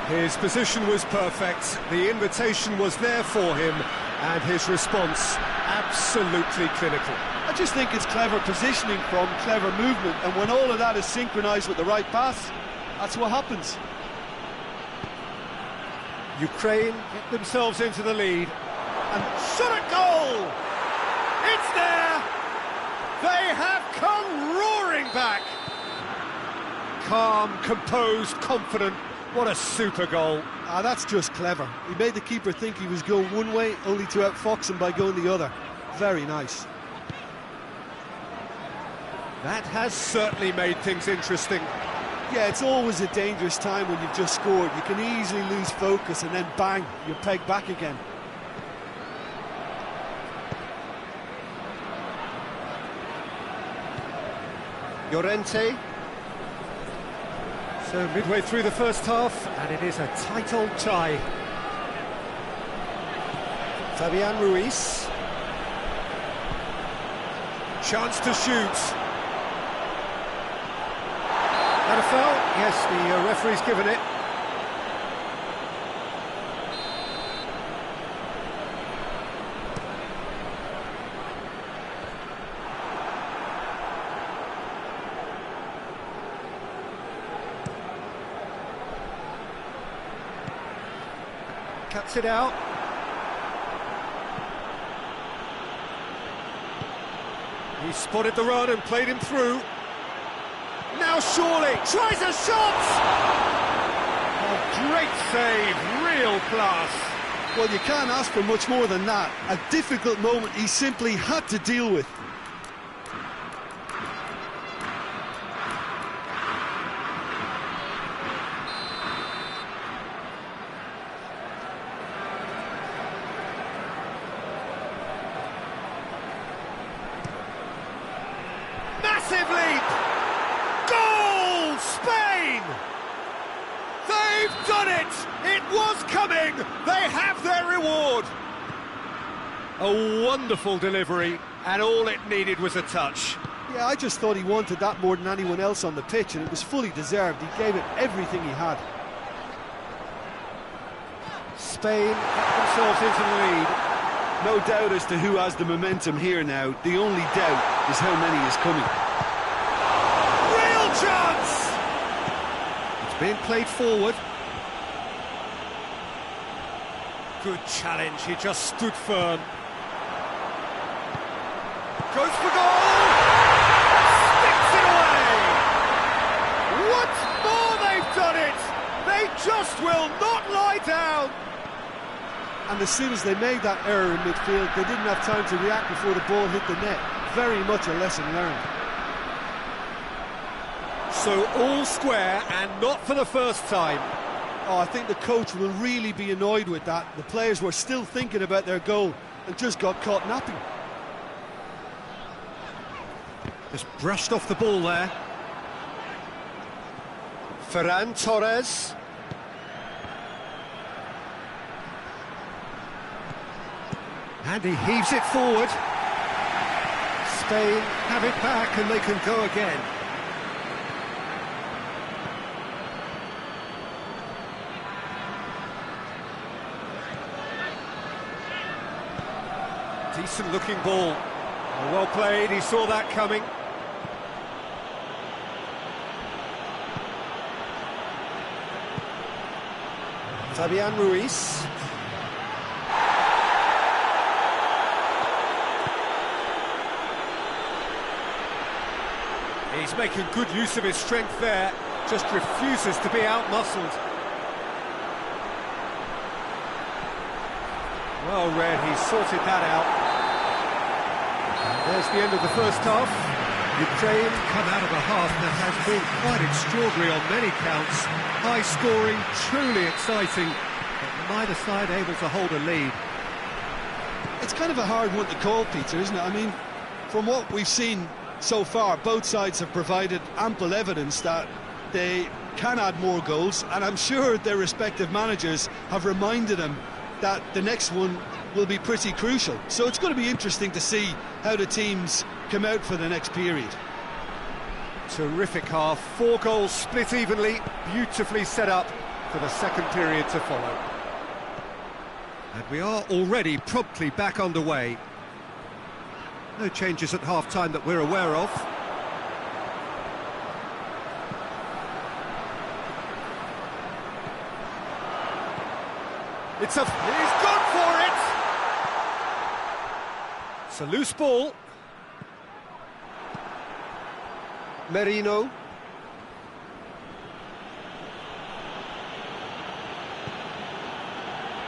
His position was perfect, the invitation was there for him, and his response absolutely clinical. I just think it's clever positioning from clever movement, and when all of that is synchronised with the right pass, that's what happens. Ukraine get themselves into the lead. And shot at goal! It's there! They have come roaring back! Calm, composed, confident. What a super goal. Ah, that's just clever. He made the keeper think he was going one way, only to outfox him by going the other. Very nice. That has certainly made things interesting. Yeah, it's always a dangerous time when you've just scored. You can easily lose focus and then bang, you're pegged back again. Llorente. So midway through the first half, and it is a tight old tie. Fabian Ruiz. Chance to shoot. That a foul? Yes, the referee's given it. Cuts it out. He spotted the run and played him through. Now surely tries a shot! Oh, great save, real class. Well, you can't ask for much more than that. A difficult moment he simply had to deal with. Massive leap! Goal! Spain! They've done it! It was coming! They have their reward! A wonderful delivery, and all it needed was a touch. Yeah, I just thought he wanted that more than anyone else on the pitch, and it was fully deserved. He gave it everything he had. Spain get themselves into the lead. No doubt as to who has the momentum here now. The only doubt is how many is coming. Real chance! It's being played forward. Good challenge, he just stood firm. Goes for goal! Sticks it away! Once more they've done it! They just will not lie down! And as soon as they made that error in midfield, they didn't have time to react before the ball hit the net. Very much a lesson learned. So all square, and not for the first time. Oh, I think the coach will really be annoyed with that. The players were still thinking about their goal and just got caught napping. Just brushed off the ball there. Ferran Torres. And he heaves it forward. Spain have it back and they can go again. Decent looking ball. Well played, he saw that coming. Fabian Ruiz. He's making good use of his strength there, just refuses to be out-muscled. Well read, he sorted that out. And there's the end of the first half. Ukraine come out of a half that has been quite extraordinary on many counts. High scoring, truly exciting, but neither side able to hold a lead. It's kind of a hard one to call, Peter, isn't it? I mean, from what we've seen so far, both sides have provided ample evidence that they can add more goals, and I'm sure their respective managers have reminded them that the next one will be pretty crucial. So it's going to be interesting to see how the teams come out for the next period. Terrific half, 4 goals split evenly, beautifully set up for the second period to follow. And we are already promptly back underway. No changes at half-time that we're aware of. He's gone for it! It's a loose ball. Merino.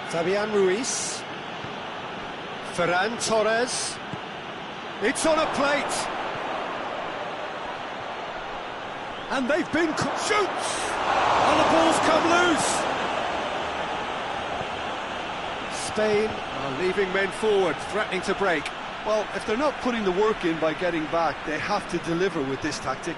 Fabian Ruiz. Ferran Torres. It's on a plate! And they've been... Shoots! And the ball's come loose! Spain are leaving men forward, threatening to break. Well, if they're not putting the work in by getting back, they have to deliver with this tactic.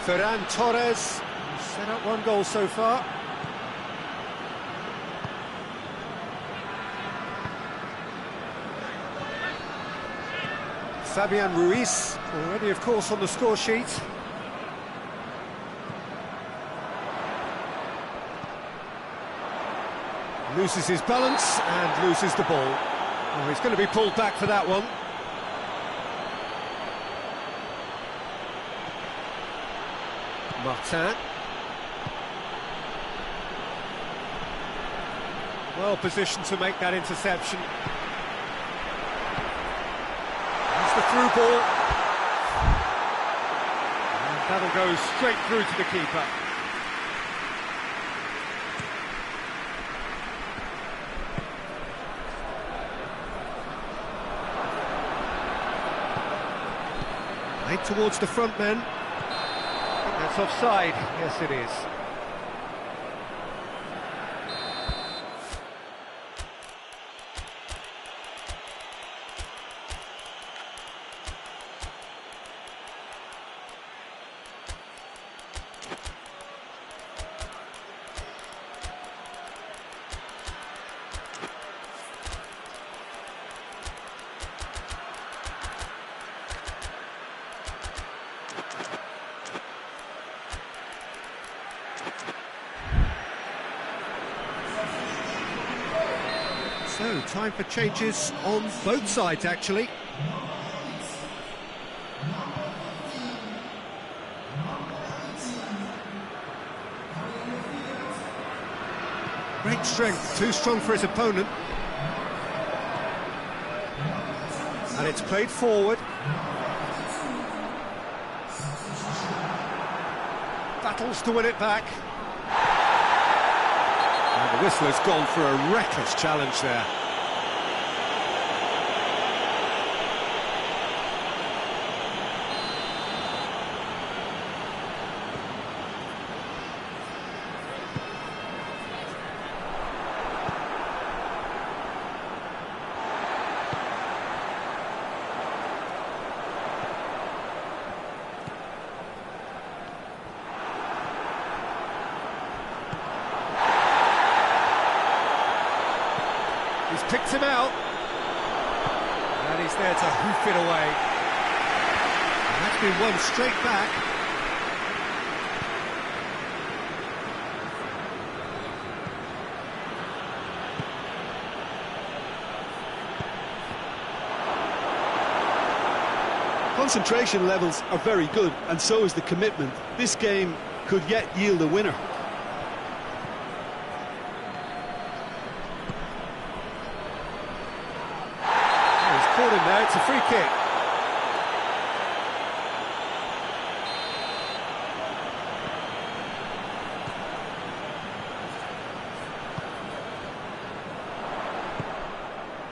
Ferran Torres set up one goal so far. Fabian Ruiz, already of course on the score sheet. Loses his balance and loses the ball. Oh, he's going to be pulled back for that one. Martin. Well positioned to make that interception. Here's the through ball. And that'll go straight through to the keeper. Played towards the front men. That's offside. Yes, it is. So, time for changes on both sides, actually. Great strength, too strong for his opponent. And it's played forward. Battles to win it back. And the whistle has gone for a reckless challenge there. He's picked him out, and he's there to hoof it away. And that's been won straight back. Concentration levels are very good, and so is the commitment. This game could yet yield a winner. Caught him there, it's a free kick.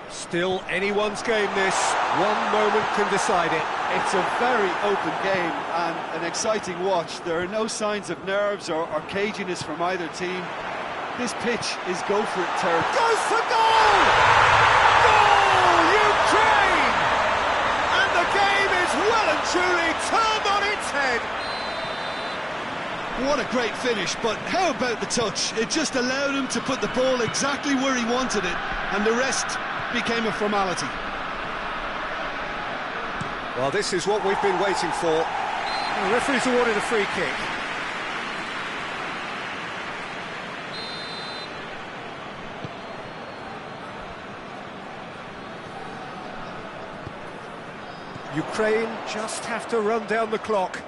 Still anyone's game this, one moment can decide it. It's a very open game and an exciting watch. There are no signs of nerves or caginess from either team. This pitch is go for it territory. Goes for goal! Ukraine! And the game is well and truly turned on its head. What a great finish, but how about the touch? It just allowed him to put the ball exactly where he wanted it, and the rest became a formality. Well, this is what we've been waiting for. The referee's awarded a free kick. Ukraine just have to run down the clock.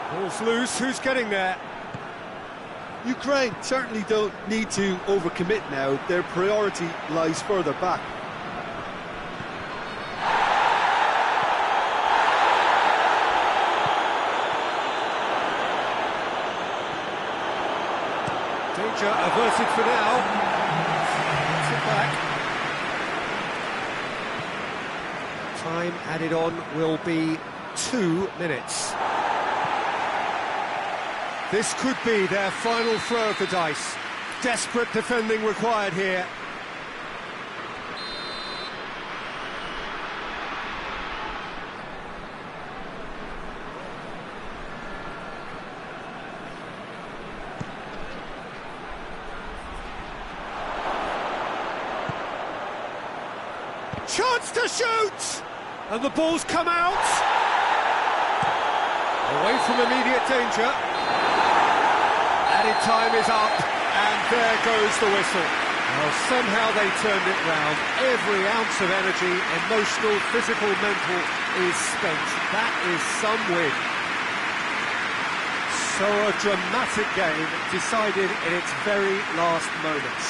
Ball's loose, who's getting there? Ukraine certainly don't need to overcommit now. Their priority lies further back. Danger averted for now. Gets it back. Time added on will be 2 minutes. This could be their final throw of the dice. Desperate defending required here. Chance to shoot! And the ball's come out. Away from immediate danger. Added time is up, and there goes the whistle. Well, somehow they turned it round. Every ounce of energy, emotional, physical, mental, is spent. That is some win. So a dramatic game decided in its very last moments.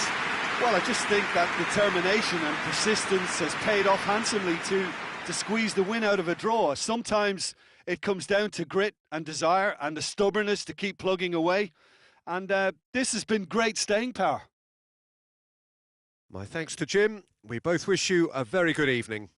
Well, I just think that determination and persistence has paid off handsomely to squeeze the win out of a draw. Sometimes it comes down to grit and desire and the stubbornness to keep plugging away. And this has been great staying power. My thanks to Jim. We both wish you a very good evening.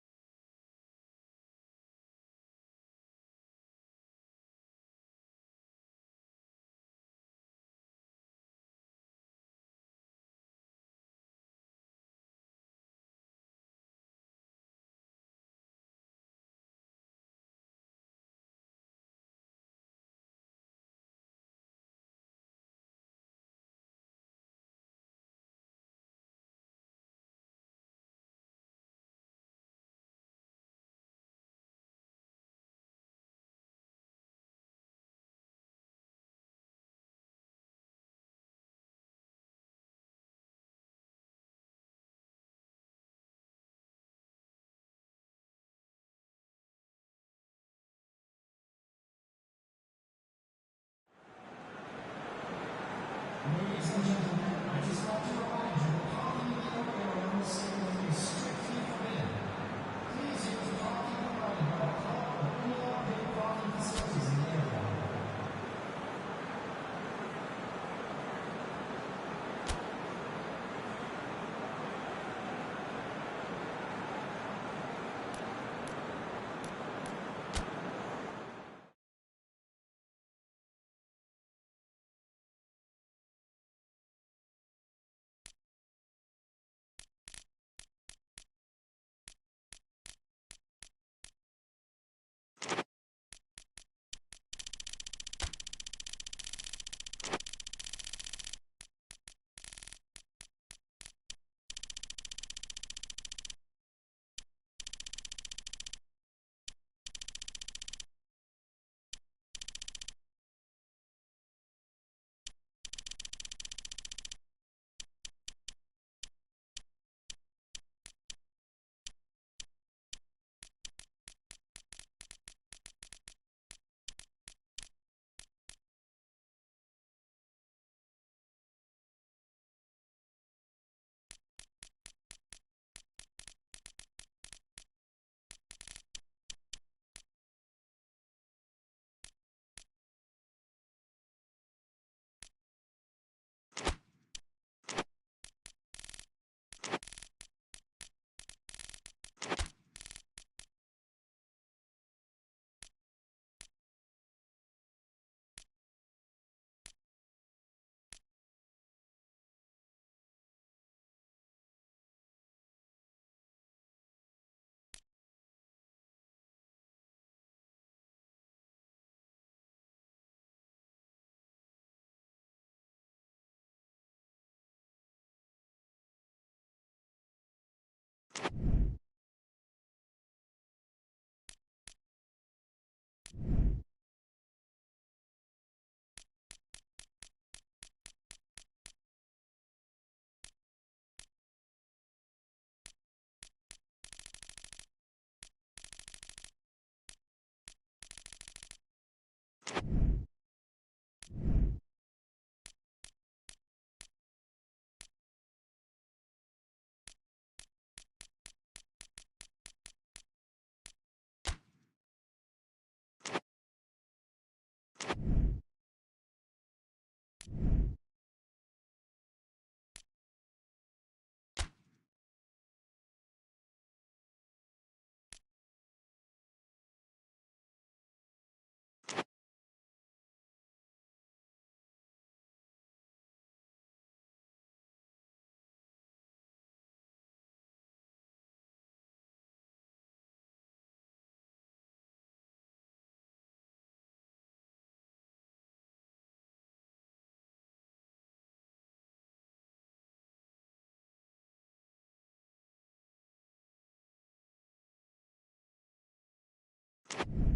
it.